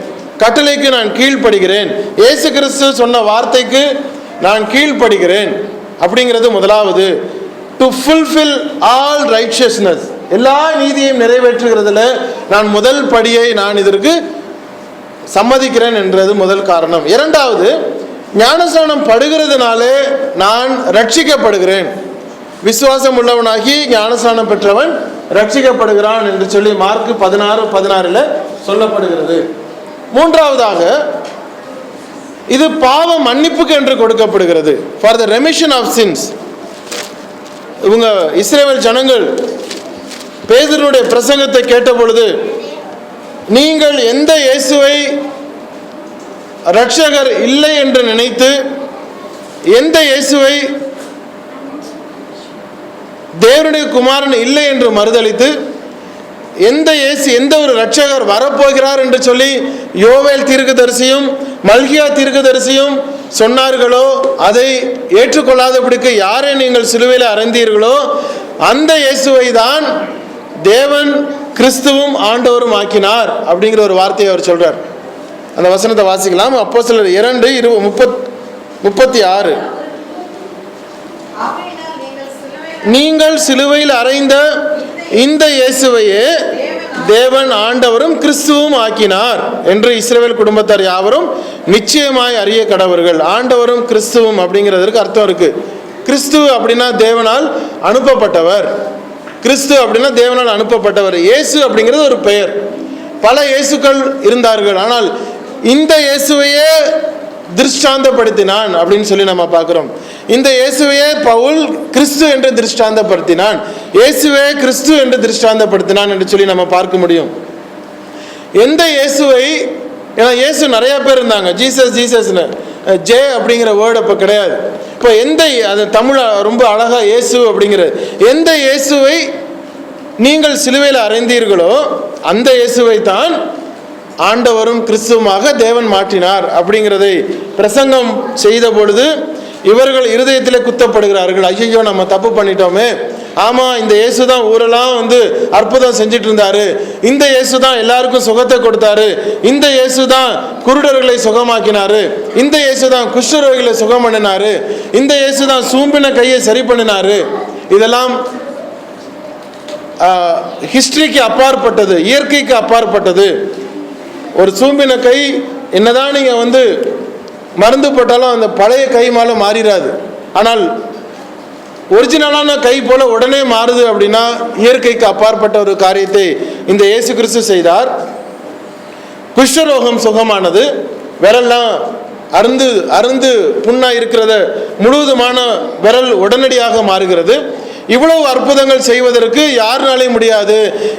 கட்டளைக்கு நான் கீழ்ப்படுகிறேன், இயேசு கிறிஸ்து சொன்ன வார்த்தைக்கு நான் கீழ்ப்படுகிறேன் அப்படிங்கிறது முதலாவது. டு ஃபுல்ஃபில் ஆல் ரைட்சியஸ்னஸ், எல்லா நீதியையும் நிறைவேற்றுகிறதுல நான் முதல் படியை நான் இதற்கு சம்மதிக்கிறேன் என்றது முதல் காரணம். இரண்டாவது, ஞானஸ்நானம் படுகிறதுனாலே நான் ரட்சிக்கப்படுகிறேன், விசுவாசம் உள்ளவனாகி ஞானஸ்நானம் பெற்றவன் ரட்சிக்கப்படுகிறான் என்று சொல்லி மார்க் 16:16 சொல்லப்படுகிறது. மூன்றாவதாக, இது பாவ மன்னிப்புக்கு என்று கொடுக்கப்படுகிறது, for the remission of sins. இவங்க இஸ்ரவேல் ஜனங்கள் பேதுருவுடைய பிரசங்கத்தை கேட்ட பொழுது, நீங்கள் எந்த இயேசுவை ரட்சகர் இல்லை என்று நினைத்து, எந்த இயேசுவை தேவனுடைய குமாரன் இல்லை என்று மறுதலித்து, எந்த ஒரு ரட்சகர் வரப்போகிறார் என்று சொல்லி யோவேல் தீர்க்கதரிசியும் மல்கியா தீர்க்கதரிசியும் சொன்னார்களோ, அதை ஏற்றுக்கொள்ளாதபடிக்கு யாரை நீங்கள் சிலுவையில் அறைந்தீர்களோ அந்த இயேசுவை தான் தேவன் கிறிஸ்துவும் ஆண்டவரும் ஆக்கினார் அப்படிங்கிற ஒரு வார்த்தையை அவர் சொல்றார். அந்த வசனத்தை வாசிக்கலாம். அப்போஸ்தலர் 2:36. நீங்கள் சிலுவையில் அறைந்த இந்த இயேசுவையே தேவன் ஆண்டவரும் கிறிஸ்துவும் ஆக்கினார் என்று இஸ்ரவேல் குடும்பத்தார் யாவரும் நிச்சயமாய் அறிய கடவர்கள். ஆண்டவரும் கிறிஸ்துவும் அப்படிங்கிறதுக்கு அர்த்தம் இருக்கு. கிறிஸ்து அப்படின்னா தேவனால் அனுப்பப்பட்டவர், கிறிஸ்து அப்படின்னா தேவனால் அனுப்பப்பட்டவர். இயேசு அப்படிங்கிறது ஒரு பெயர், பல இயேசுக்கள் இருந்தார்கள், ஆனால் இந்த இயேசுவையே திருஷ்டாந்தப்படுத்தினான் அப்படின்னு சொல்லி நம்ம பார்க்கிறோம். இந்த இயேசுவையே பவுல் கிறிஸ்து என்று திருஷ்டாந்தப்படுத்தினான், இயேசுவே கிறிஸ்து என்று திருஷ்டாந்தப்படுத்தினான் என்று சொல்லி நம்ம பார்க்க முடியும். எந்த இயேசுவை, ஏன்னா இயேசு நிறைய பேர் இருந்தாங்க, ஜீசஸ்னு, ஜே அப்படிங்கிற வேர்டு அப்போ கிடையாது. இப்போ அது தமிழ் ரொம்ப அழகா இயேசு அப்படிங்கிற, எந்த இயேசுவை நீங்கள் சிலுவையில் அறைந்தீர்களோ அந்த இயேசுவை தான் ஆண்டவரும் கிறிஸ்துவுமாக தேவன் மாற்றினார் அப்படிங்கிறதை பிரசங்கம் செய்த பொழுது இவர்கள் இருதயத்தில் குத்தப்படுகிறார்கள். ஐயோ நம்ம தப்பு பண்ணிட்டோமே, ஆமா இந்த இயேசு தான் ஊரெல்லாம் அற்புதம் செஞ்சுட்டு இருந்தாரு, இந்த இயேசு தான் எல்லாருக்கும் சுகத்தை கொடுத்தாரு, இந்த இயேசு தான் குருடர்களை சுகமாக்கினாரு, இந்த இயேசு தான் குஷ்டரோகிகளை சுகம் பண்ணினாரு, இந்த இயேசு தான் சூம்பின கையை சரி பண்ணினாரு. இதெல்லாம் ஹிஸ்டரிக்கு அப்பாற்பட்டது, இயற்கைக்கு அப்பாற்பட்டது. ஒரு சூம்பின கை என்னதான் நீங்க மருந்து போட்டாலும் அந்த பழைய கை மேல மாறிடாது, ஆனால் ஒரிஜினலான கை போல உடனே மாறுது அப்படின்னா இயற்கைக்கு அப்பாற்பட்ட ஒரு காரியத்தை இந்த இயேசு கிறிஸ்து செய்தார். குஷ்டரோகம் சுகமானது, விரல்லாம் அருந்து புண்ணா இருக்கிறத முழுவதுமான விரல் உடனடியாக மாறுகிறது. இவ்வளவு அற்புதங்கள் செய்வதற்கு யாருனாலே முடியாது,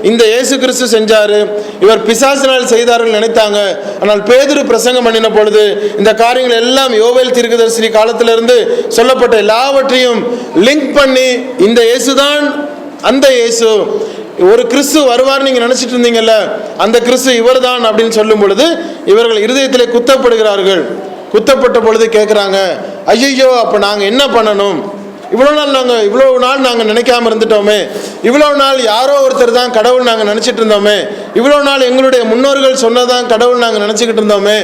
இந்த இயேசு கிறிஸ்து செஞ்சாரு, இவர் பிசாசினால் செய்தார்கள் நினைத்தாங்க. ஆனால் பேதுரு பிரசங்கம் பண்ணின பொழுது இந்த காரியங்கள் எல்லாம் யோவேல் தீர்க்கதரிசி காலத்திலிருந்து சொல்லப்பட்ட எல்லாவற்றையும் லிங்க் பண்ணி, இந்த இயேசுதான் அந்த இயேசு, ஒரு கிறிஸ்து வருவார் நீங்க நினைச்சிட்டு இருந்தீங்கல்ல, அந்த கிறிஸ்து இவர் தான் அப்படின்னு சொல்லும் பொழுது இவர்கள் இருதயத்திலே குத்தப்படுகிறார்கள். குத்தப்பட்ட பொழுது கேட்குறாங்க, ஐயோ அப்போ நாங்கள் என்ன பண்ணணும், இவ்வளவு நாள் நாங்கள் நினைக்காம இருந்துட்டோமே, இவ்வளவு நாள் யாரோ ஒருத்தர் தான் கடவுள் நாங்கள் நினச்சிட்டு இருந்தோமே, இவ்வளவு நாள் எங்களுடைய முன்னோர்கள் சொன்னதான் கடவுள் நாங்கள் நினச்சிக்கிட்டு இருந்தோமே,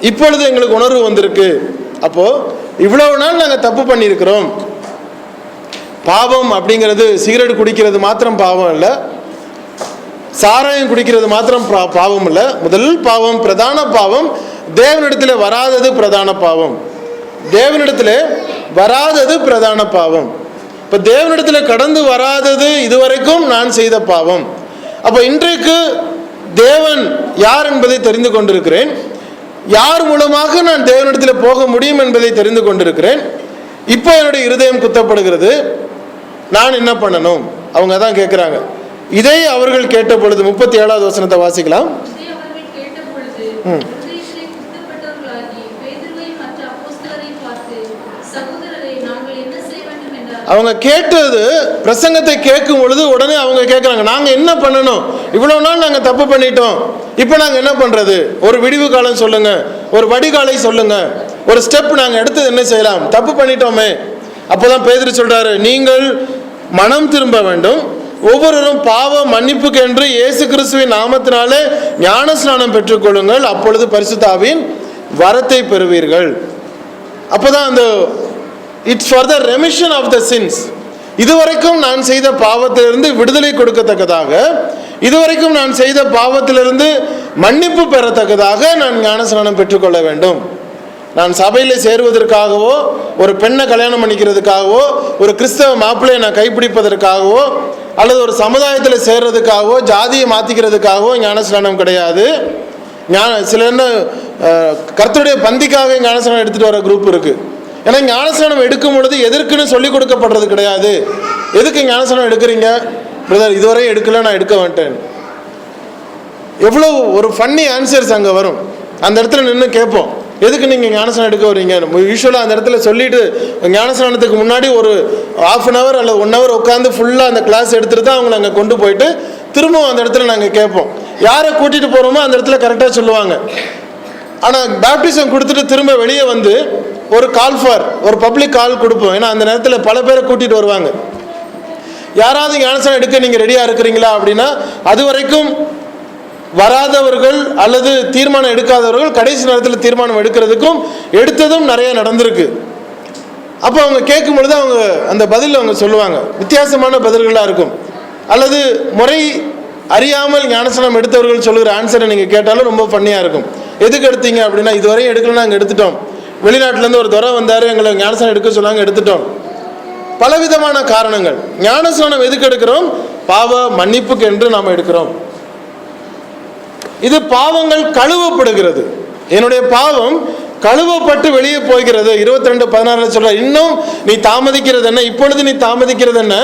இப்பொழுது எங்களுக்கு உணர்வு வந்திருக்கு. அப்போ இவ்வளவு நாள் நாங்கள் தப்பு பண்ணியிருக்கிறோம். பாவம் அப்படிங்கிறது சிகரெட் குடிக்கிறது மாத்திரம் பாவம் இல்லை, சாராயம் குடிக்கிறது மாத்திரம் பாவம் இல்லை. முதல் பாவம், பிரதான பாவம், தேவனிடத்தில் வராதது பிரதான பாவம். தேவனிடத்தில் வராதது பிரதான பாவம். இப்போ தேவனிடத்தில் கடந்து வராதது இதுவரைக்கும் நான் செய்த பாவம். அப்போ இன்றைக்கு தேவன் யார் என்பதை தெரிந்து கொண்டிருக்கிறேன். யார் மூலமாக நான் தேவனிடத்தில் போக முடியும் என்பதை தெரிந்து கொண்டிருக்கிறேன். இப்போ என்னுடைய இருதயம் குத்தப்படுகிறது, நான் என்ன பண்ணணும்? அவங்க தான் கேட்குறாங்க. இதை அவர்கள் கேட்ட பொழுது 37வது வசனத்தை வாசிக்கலாம். அவங்க கேட்டது, பிரசங்கத்தை கேட்கும் பொழுது உடனே அவங்க கேட்குறாங்க, நாங்கள் என்ன பண்ணணும்? இவ்வளோ நாள் நாங்கள் தப்பு பண்ணிட்டோம், இப்போ நாங்கள் என்ன பண்ணுறது? ஒரு விடிவு காலம் சொல்லுங்க, ஒரு வடிகாலை சொல்லுங்க, ஒரு ஸ்டெப் நாங்கள் எடுத்தது என்ன செய்யலாம்? தப்பு பண்ணிட்டோமே. அப்போதான் பேதுரு சொல்றாரு, நீங்கள் மனம் திரும்ப வேண்டும், ஒவ்வொருவரும் பாவ மன்னிப்புக்கு என்று இயேசு கிறிஸ்துவின் நாமத்தினாலே ஞானஸ்நானம் பெற்றுக்கொள்ளுங்கள், அப்பொழுது பரிசுத்த ஆவியின் வரத்தை பெறுவீர்கள். அப்போதான் அந்த it's for the remission of the sins. இதுவரைக்கும் நான் செய்த பாவத்திலிருந்து விடுதலை கொடுக்கத்தக்கதாக, இதுவரைக்கும் நான் செய்த பாவத்திலிருந்து மன்னிப்பு பெறத்தக்கதாக நான் ஞானஸ்நானம் பெற்றுக்கொள்ள வேண்டும். நான் சபையில் சேருவதற்காகவோ, ஒரு பெண்ணை கல்யாணம் பண்ணிக்கிறதுக்காகவோ, ஒரு கிறிஸ்தவ மாப்பிள்ளையை நான் கைப்பிடிப்பதற்காகவோ, அல்லது ஒரு சமுதாயத்தில் சேர்றதுக்காகவோ, ஜாதியை மாற்றிக்கிறதுக்காகவோ ஞானஸ்நானம் கிடையாது. சில என்ன கர்த்தருடைய பந்திக்காக ஞானஸ்நானம் எடுத்துகிட்டு வர குரூப் இருக்குது. ஏன்னா ஞானஸ்நானம் எடுக்கும் பொழுது எதற்குன்னு சொல்லிக் கொடுக்கப்படுறது கிடையாது. எதுக்கு ஞானஸ்நானம் எடுக்கிறீங்க? பிரதர், இதுவரை எடுக்கல, நான் எடுக்க மாட்டேன். எவ்வளோ ஒரு ஃபன்னி ஆன்சர்ஸ் அங்கே வரும். அந்த இடத்துல நின்று கேட்போம், எதுக்கு நீங்கள் ஞானஸ்நானம் எடுக்க வரீங்க? யூஸ்வலாக அந்த இடத்துல சொல்லிட்டு ஞானஸ்நானத்துக்கு முன்னாடி ஒரு 1/2 hour அல்லது 1 hour உட்காந்து ஃபுல்லாக அந்த கிளாஸ் எடுத்துகிட்டு தான் அவங்களை அங்கே கொண்டு போயிட்டு திரும்பவும் அந்த இடத்துல நாங்கள் கேட்போம். யாரை கூட்டிகிட்டு போகிறோமோ அந்த இடத்துல கரெக்டாக சொல்லுவாங்க. ஆனால் பேப்டிசம் கொடுத்துட்டு திரும்ப வெளியே வந்து ஒரு கால் ஃபார் ஒரு பப்ளிக் கால் கொடுப்போம். ஏன்னா அந்த நேரத்தில் பல பேரை கூட்டிகிட்டு வருவாங்க. யாராவது ஞானஸ்நானம் எடுக்க நீங்கள் ரெடியாக இருக்கிறீங்களா அப்படின்னா, அது வரைக்கும் வராதவர்கள் அல்லது தீர்மானம் எடுக்காதவர்கள் கடைசி நேரத்தில் தீர்மானம் எடுக்கிறதுக்கும் எடுத்ததும் நிறைய நடந்திருக்கு. அப்போ அவங்க கேட்கும் பொழுது அவங்க அந்த பதில் அவங்க சொல்லுவாங்க, வித்தியாசமான பதில்களாக இருக்கும். அல்லது முறை அறியாமல் ஞானஸ்நானம் எடுத்தவர்கள் சொல்லுகிற ஆன்சரை நீங்கள் கேட்டாலும் ரொம்ப ஃபன்னியாக இருக்கும். எதுக்கு எடுத்தீங்க அப்படின்னா, இதுவரையும் எடுக்கலன்னா நாங்கள் எடுத்துட்டோம், வெளிநாட்டிலேருந்து ஒரு துறை வந்தார், எங்களை ஞானஸ்நானம் எடுக்க சொன்னாங்க, எடுத்துட்டோம். பலவிதமான காரணங்கள். ஞானஸ்நானம் எதுக்கு எடுக்கிறோம்? பாவ மன்னிப்புக்கு என்று நாம் எடுக்கிறோம். இது பாவங்கள் கழுவப்படுகிறது. என்னுடைய பாவம் கழுவப்பட்டு வெளியே போகிறது. 22:16 சொல்ற, இன்னும் நீ தாமதிக்கிறது என்ன? இப்பொழுது நீ தாமதிக்கிறது என்ன?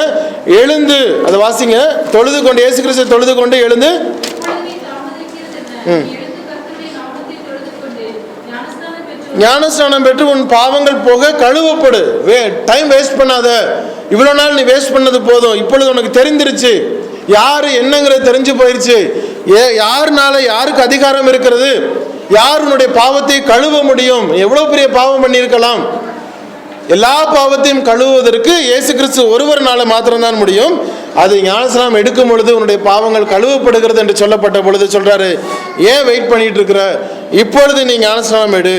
எழுந்து, அதை வாசிங்க. தொழுது கொண்டு, இயேசு கிறிஸ்து தொழுது கொண்டு எழுந்து, ஞானஸ்நானம் பெற்று உன் பாவங்கள் போக கழுவப்படு. டைம் வேஸ்ட் பண்ணாத. இவ்வளவு நாள் நீ வேஸ்ட் பண்ணது போதும். இப்பொழுது உனக்கு தெரிந்துருச்சு, யாரு என்னங்கிறது தெரிஞ்சு போயிருச்சு. யாருனால யாருக்கு அதிகாரம் இருக்கிறது, யார் உன்னுடைய பாவத்தை கழுவ முடியும்? எவ்வளவு பெரிய பாவம் பண்ணியிருக்கலாம். எல்லா பாவத்தையும் கழுவுவதற்கு இயேசு கிறிஸ்து ஒருவர்னால மாத்திரம்தான் முடியும். அது ஞானஸ்நானம் எடுக்கும் பொழுது உன்னுடைய பாவங்கள் கழுவப்படுகிறது என்று சொல்லப்பட்ட பொழுது சொல்றாரு, ஏன் வெயிட் பண்ணிட்டு இருக்கிற? இப்பொழுது நீ ஞானஸ்நானம் எடு.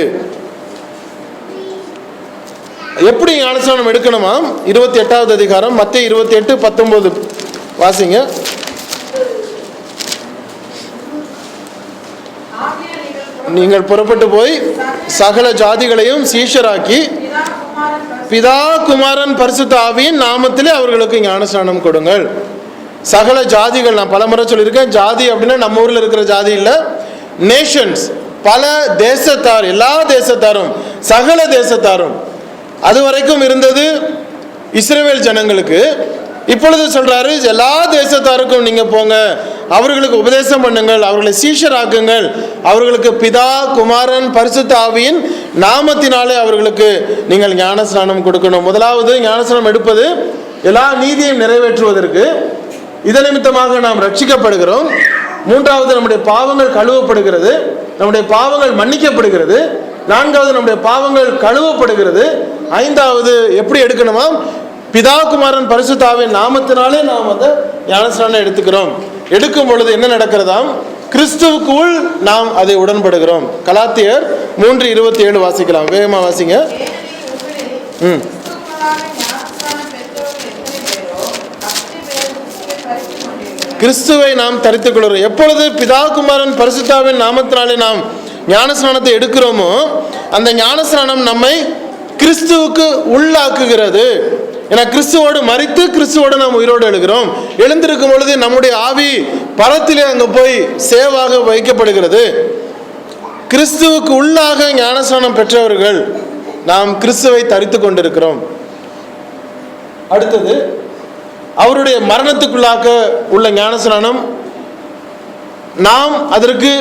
எப்படி ஞானஸ்நானம் எடுக்கணுமா? 28வது அதிகாரம் மத்தேயு 28:19 வாசிங்க. நீங்கள் புறப்பட்டு போய் சகல ஜாதிகளையும் சீஷராக்கி பிதா குமாரன் பரிசுத்த ஆவியின் நாமத்திலே அவர்களுக்கு ஞானஸ்நானம் கொடுங்கள். சகல ஜாதிகள், நான் பலமுறை சொல்லியிருக்கேன், ஜாதி அப்படின்னா நம்ம ஊரில் இருக்கிற ஜாதி இல்லை, நேஷன்ஸ், பல தேசத்தார், எல்லா தேசத்தாரும், சகல தேசத்தாரும். அது வரைக்கும் இருந்தது இஸ்ரவேல் ஜனங்களுக்கு. இப்பொழுது சொல்றாரு, எல்லா தேசத்தாருக்கும் நீங்க போங்க, அவர்களுக்கு உபதேசம் பண்ணுங்கள், அவர்களை சீஷராக்குங்கள், அவர்களுக்கு பிதா குமாரன் பரிசுத்த ஆவியின் நாமத்தினாலே அவர்களுக்கு நீங்கள் ஞானஸ்நானம் கொடுக்கணும். முதலாவது ஞானஸ்நானம் எடுப்பது எல்லா நீதியையும் நிறைவேற்றுவதற்கு. இதன் நிமித்தமாக நாம் ரட்சிக்கப்படுகிறோம். மூன்றாவது, நம்முடைய பாவங்கள் கழுவப்படுகிறது, நம்முடைய பாவங்கள் மன்னிக்கப்படுகிறது. நான்காவது நம்முடைய பாவங்கள் கழுவப்படுகிறது. ஐந்தாவது எப்படி எடுக்கணுமா? பிதா குமாரன் பரிசுத்த ஆவியின் நாமத்தினாலே நாம் வந்து ஞானஸ்நானம் எடுத்துக்கிறோம். எடுக்கும் பொழுது என்ன நடக்கிறதாம்? கிறிஸ்துவுக்குள் நாம் அதை உடன்படுகிறோம். கலாத்தியர் 3:27 வாசிக்கலாம். வேகமா வாசிங்க. கிறிஸ்துவை நாம் தரித்துக் கொள்கிறோம். எப்பொழுது பிதா குமாரன் பரிசுத்த ஆவியின் நாமத்தினாலே நாம் ஞானஸ்நானத்தை எடுக்கிறோமோ அந்த ஞானஸ்நானம் நம்மை கிறிஸ்துவுக்கு உள்ளாக்குகிறது. ஏன்னா கிறிஸ்துவோடு மரித்து கிறிஸ்துவோடு நாம் உயிரோடு எழுகிறோம். எழுந்திருக்கும் பொழுது நம்முடைய ஆவி பரத்திலே அங்கே போய் சேவாக வைக்கப்படுகிறது. கிறிஸ்துவுக்கு உள்ளாக ஞானஸ்நானம் பெற்றவர்கள் நாம் கிறிஸ்துவை தரித்து கொண்டிருக்கிறோம். அடுத்தது அவருடைய மரணத்துக்குள்ளாக உள்ள ஞானஸ்நானம். நாம் அதற்கு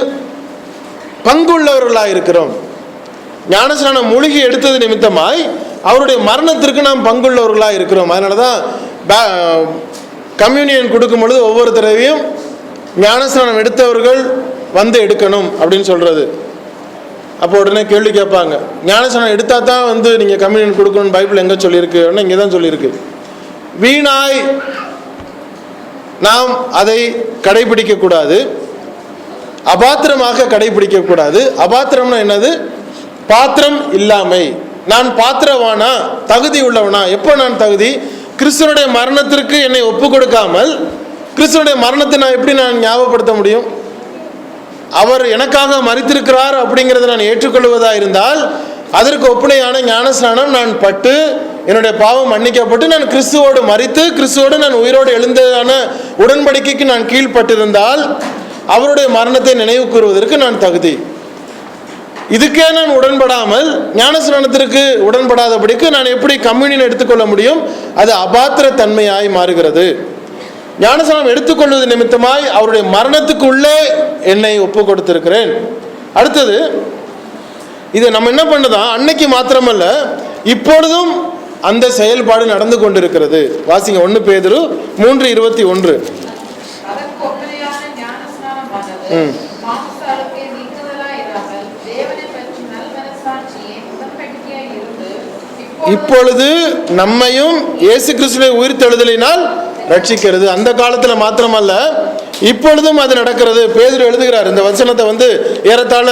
பங்குள்ளவர்களாக இருக்கிறோம். ஞானஸ்நானம் மூழ்கி எடுத்தது நிமித்தமாய் அவருடைய மரணத்திற்கு நாம் பங்குள்ளவர்களாக இருக்கிறோம். அதனால தான் கம்யூனியன் கொடுக்கும் பொழுது ஒவ்வொரு தடவையும் ஞானஸ்நானம் எடுத்தவர்கள் வந்து எடுக்கணும் அப்படின்னு சொல்கிறது. அப்போ உடனே கேள்வி கேட்பாங்க, ஞானஸ்நானம் எடுத்தால் தான் வந்து நீங்கள் கம்யூனியன் கொடுக்கணும்னு பைபிள் எங்கே சொல்லியிருக்கு? அப்படின்னா இங்கே தான் சொல்லியிருக்கு. வீணாய் நாம் அதை கடைபிடிக்கக்கூடாது, அபாத்திரமாக கடைபிடிக்கக்கூடாது. அபாத்திரம்னா என்னது? பாத்திரம் இல்லாமை. நான் பாத்திரவானா, தகுதி உள்ளவனா? எப்போ நான் தகுதி? கிறிஸ்துவனுடைய மரணத்திற்கு என்னை ஒப்பு கொடுக்காமல் கிறிஸ்துவனுடைய மரணத்தை நான் எப்படி நான் ஞாபகப்படுத்த முடியும்? அவர் எனக்காக மரித்திருக்கிறார் அப்படிங்கிறத நான் ஏற்றுக்கொள்வதாக இருந்தால் அதற்கு ஒப்புணையான ஞானஸ்நானம் நான் பட்டு என்னுடைய பாவம் மன்னிக்கப்பட்டு நான் கிறிஸ்துவோடு மரித்து கிறிஸ்துவோடு நான் உயிரோடு எழுந்ததான உடன்படிக்கைக்கு நான் கீழ்பட்டிருந்தால் அவருடைய மரணத்தை நினைவு கூறுவதற்கு நான் தகுதி. இதுக்கே நான் உடன்படாமல் ஞானஸ்நானத்திற்கு உடன்படாதபடிக்கு நான் எப்படி கம்யூனியன் எடுத்துக்கொள்ள முடியும்? அது அபாத்திர தன்மையாய் மாறுகிறது. ஞானஸ்நானம் எடுத்துக்கொள்வது நிமித்தமாய் அவருடைய மரணத்துக்கு உள்ளே என்னை ஒப்பு கொடுத்திருக்கிறேன். அடுத்தது இதை நம்ம என்ன பண்ணதான், அன்னைக்கு மாத்திரமல்ல இப்பொழுதும் அந்த செயல்பாடு நடந்து கொண்டிருக்கிறது. வாசிங்க 1 பேதுரு 3:21. இப்பொழுது நம்மையும் இயேசு கிறிஸ்துவின் உயிர்த்தெழுதலினால் ரட்சிக்கிறது. அந்த காலத்தில் மாத்திரமல்ல இப்பொழுதும் அது நடக்கிறது. பேதுரு எழுதுகிறார் இந்த வசனத்தை வந்து ஏறத்தாழ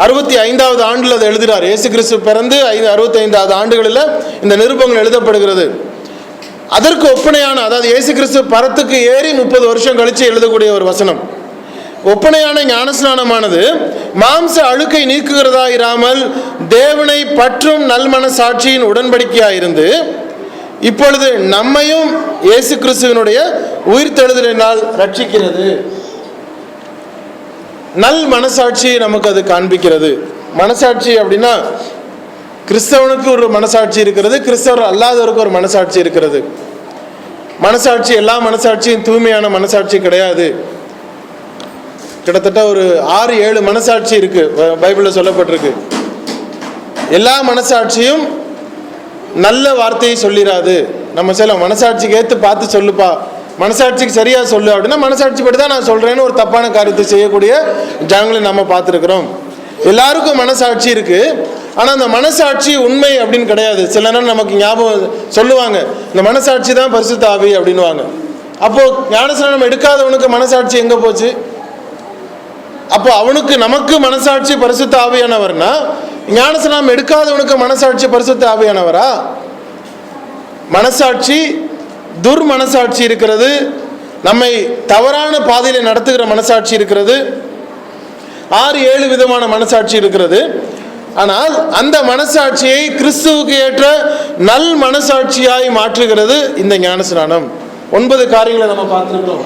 65வது ஆண்டில் அதை எழுதுகிறார். இயேசு கிறிஸ்து பிறந்து 65வது ஆண்டுகளில் இந்த நிருபங்கள் எழுதப்படுகிறது. அதற்கு ஒப்பனையான, அதாவது இயேசு கிறிஸ்து பரத்துக்கு ஏறி 30 வருஷம் கழித்து எழுதக்கூடிய ஒரு வசனம். ஒப்பனையான ஞானஸ்நானமானது மாம்ச அழுக்கை நீக்குகிறதா இராமல் தேவனை பற்றும் நல்மன சாட்சியின் உடன்படிக்கையாயிருந்து இப்பொழுது நம்மையும் இயேசு கிறிஸ்துவினுடைய உயிர்த்தெழுதலினால் ரட்சிக்கிறது. நல் மனசாட்சி நமக்கு அது காண்பிக்கிறது. மனசாட்சி அப்படின்னா கிறிஸ்தவனுக்கு ஒரு மனசாட்சி இருக்கிறது, கிறிஸ்தவர் அல்லாதவருக்கு ஒரு மனசாட்சி இருக்கிறது. மனசாட்சி எல்லா மனசாட்சியும் தூய்மையான மனசாட்சி கிடையாது. கிட்டத்தட்ட ஒரு 6-7 மனசாட்சி இருக்கு பைபிளில் சொல்லப்பட்டிருக்கு. எல்லா மனசாட்சியும் நல்ல வார்த்தையை சொல்லிடாது. நம்ம சில மனசாட்சிக்கு ஏற்று பார்த்து சொல்லுப்பா, மனசாட்சிக்கு சரியாக சொல்லு அப்படின்னா மனசாட்சி படி தான் நான் சொல்கிறேன்னு ஒரு தப்பான காரியத்தை செய்யக்கூடிய ஜனங்களை நம்ம பார்த்துருக்குறோம். எல்லாருக்கும் மனசாட்சி இருக்குது, ஆனால் அந்த மனசாட்சி உண்மை அப்படின்னு கிடையாது. சில நேரம் நமக்கு ஞாபகம் சொல்லுவாங்க, இந்த மனசாட்சி தான் பரிசுத்த ஆவி அப்படின்வாங்க. அப்போது ஞானஸ்நானம் எடுக்காதவனுக்கு மனசாட்சி எங்கே போச்சு? அப்போ அவனுக்கு நமக்கு மனசாட்சி பரிசுத்த ஆவியானவர்னா ஞானஸ்நானம் எடுக்காதவனுக்கு மனசாட்சி பரிசுத்த ஆவியானவரா? மனசாட்சி துர்மனசாட்சி இருக்கிறது, நம்மை தவறான பாதையில் நடத்துகிற மனசாட்சி இருக்கிறது, 6-7 விதமான மனசாட்சி இருக்கிறது. ஆனால் அந்த மனசாட்சியை கிறிஸ்துவுக்கு ஏற்ற நல் மனசாட்சியாய் மாற்றுகிறது இந்த ஞானஸ்நானம். 9 காரியங்களை நம்ம பார்த்துருக்கிறோம்.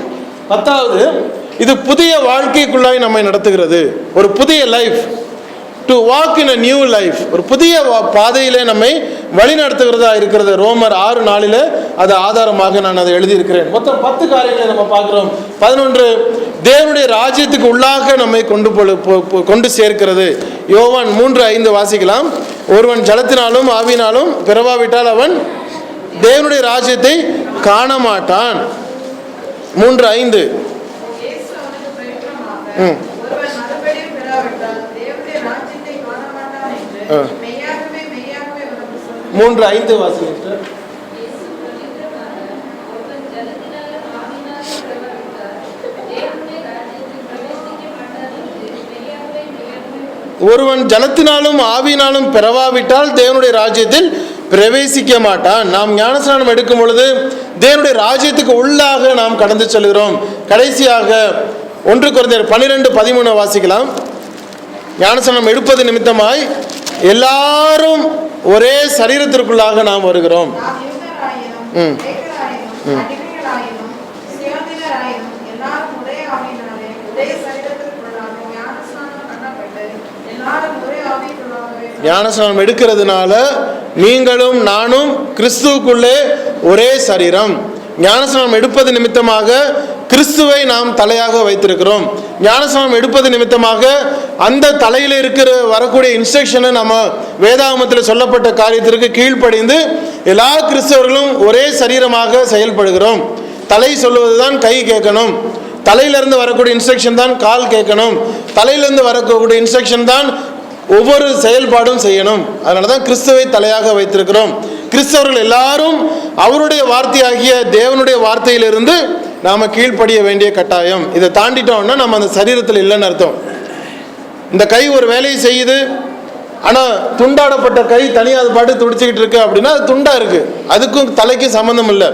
10வது, இது புதிய வாழ்க்கைக்குள்ளாய் நம்மை நடத்துகிறது. ஒரு புதிய life, to walk in a new life, ஒரு புதிய பாதையிலே நம்மை வழி நடத்துகிறதா இருக்கிறது. ரோமர் 6:4 அது ஆதாரமாக நான் அதை எழுதியிருக்கிறேன். மொத்தம் 10 காரியங்களை நம்ம பார்க்குறோம். 11, தேவனுடைய ராஜ்யத்துக்கு உள்ளாக நம்மை கொண்டு சேர்க்கிறது. யோவான் 3:5 வாசிக்கலாம். ஒருவன் ஜலத்தினாலும் ஆவினாலும் பிறவாவிட்டால் அவன் தேவனுடைய ராஜ்யத்தை காண மாட்டான். 3:5. மெய்யாகவே மெய்யாகவே உனக்கு சொல்கிறேன். 3:5 வாசிங்க. ஒருவன் ஜலத்தினாலும் ஆவியினாலும் பிறவாவிட்டால் தேவனுடைய ராஜ்யத்தில் பிரவேசிக்க மாட்டான். நாம் ஞானஸ்நானம் எடுக்கும் பொழுது தேவனுடைய ராஜ்யத்துக்கு உள்ளாக நாம் கடந்து செல்கிறோம். கடைசியாக 1 கொரிந்தியர் 12:13 வாசிக்கலாம். ஞானஸ்நானம் எடுப்பது நிமித்தமாய் எல்லாரும் ஒரே சரீரத்திற்குள்ளாக நாம் வருகிறோம். நாம் யூதராயினும் கிரேக்கராயினும் அடிமைகளாயினும் சுயாதீனராயினும் எல்லாரும் ஒரே ஆவியினாலே ஒரே சரீரத்திற்குள்ளாக ஞானஸ்நானம் பண்ணப்பட்டு எல்லாரும் ஒரே ஆவிக்குள்ளாகவே ஞானஸ்நானம் எடுக்கிறதுனால நீங்களும் நானும் கிறிஸ்துவுக்குள்ளே ஒரே சரீரம். ஞானஸ்நானம் எடுப்பது நிமித்தமாக கிறிஸ்துவை நாம் தலையாக வைத்திருக்கிறோம். ஞானஸ்நானம் எடுப்பது நிமித்தமாக அந்த தலையில் இருக்கிற வரக்கூடிய இன்ஸ்ட்ரக்ஷனை நம்ம வேதாகமத்தில் சொல்லப்பட்ட காரியத்திற்கு கீழ்ப்படிந்து எல்லா கிறிஸ்தவர்களும் ஒரே சரீரமாக செயல்படுகிறோம். தலை சொல்லுவதுதான் கை கேட்கணும், தலையிலிருந்து வரக்கூடிய இன்ஸ்ட்ரக்ஷன் தான் கால் கேட்கணும், தலையிலிருந்து வரக்கூடிய இன்ஸ்ட்ரக்ஷன் தான் ஒவ்வொரு செயல்பாடும் செய்யணும். அதனால தான் கிறிஸ்துவை தலையாக வைத்திருக்கிறோம். கிறிஸ்தவர்கள் எல்லாரும் அவருடைய வார்த்தையாகிய தேவனுடைய வார்த்தையிலிருந்து நாம கீழ்ப்படிய வேண்டிய கட்டாயம். இதை தாண்டிட்டோம்னா நம்ம அந்த சரீரத்தில் இல்லைன்னு அர்த்தம். இந்த கை ஒரு வேலையை செய்யுது, ஆனால் துண்டாடப்பட்ட கை தனியாக அது பாட்டு துடிச்சுக்கிட்டு இருக்கு அப்படின்னா அது துண்டா இருக்கு, அதுக்கும் தலைக்கும் சம்பந்தம் இல்லை.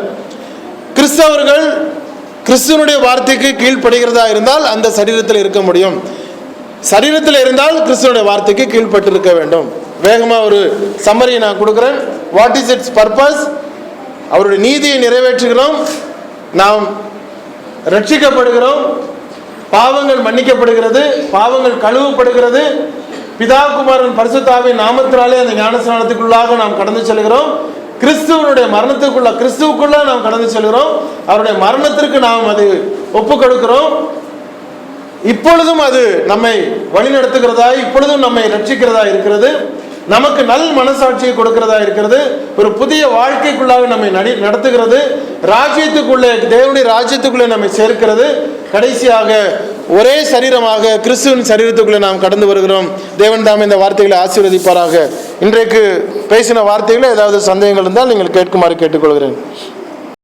கிறிஸ்தவர்கள் கிறிஸ்துவனுடைய வார்த்தைக்கு கீழ்ப்படுகிறதா இருந்தால் அந்த சரீரத்தில் இருக்க முடியும். சரீரத்தில் இருந்தால் கிறிஸ்துவனுடைய வார்த்தைக்கு கீழ்பட்டு இருக்க வேண்டும். வேகமாக ஒரு சம்மரியை நான் கொடுக்குறேன். What is it's purpose? அவருடைய நீதியை நிறைவேற்றுகிறோம், நாம் ரட்சிக்கப்படுகிறோம், பாவங்கள் மன்னிக்கப்படுகிறது, பாவங்கள் கழுவப்படுகிறது, பிதா குமாரன் பரிசுத்த ஆவியின் நாமத்தினாலே அந்த ஞானஸ்நானத்துக்குள்ளாக நாம் கடந்து செல்கிறோம். கிறிஸ்துவனுடைய கிறிஸ்துவுக்குள்ள நாம் கடந்து செல்கிறோம். அவருடைய மரணத்திற்கு நாம் அது ஒப்பு கொடுக்கிறோம். இப்பொழுதும் அது நம்மை வழிநடத்துகிறதா, இப்பொழுதும் நம்மை ரட்சிக்கிறதா இருக்கிறது, நமக்கு நல் மனசாட்சியை கொடுக்கிறதா இருக்கிறது, ஒரு புதிய வாழ்க்கைக்குள்ளாக நம்மை நடத்துகிறது, ராஜ்யத்துக்குள்ளே தேவனுடைய ராஜ்யத்துக்குள்ளே நம்மை சேர்க்கிறது. கடைசியாக ஒரே சரீரமாக கிறிஸ்துவின் சரீரத்துக்குள்ளே நாம் கடந்து வருகிறோம். தேவன் தாமே இந்த வார்த்தைகளை ஆசீர்வதிப்பாராக. இன்றைக்கு பேசின வார்த்தைகளில் ஏதாவது சந்தேகங்கள் இருந்தால் நீங்கள் கேட்குமாறு கேட்டுக்கொள்கிறேன்.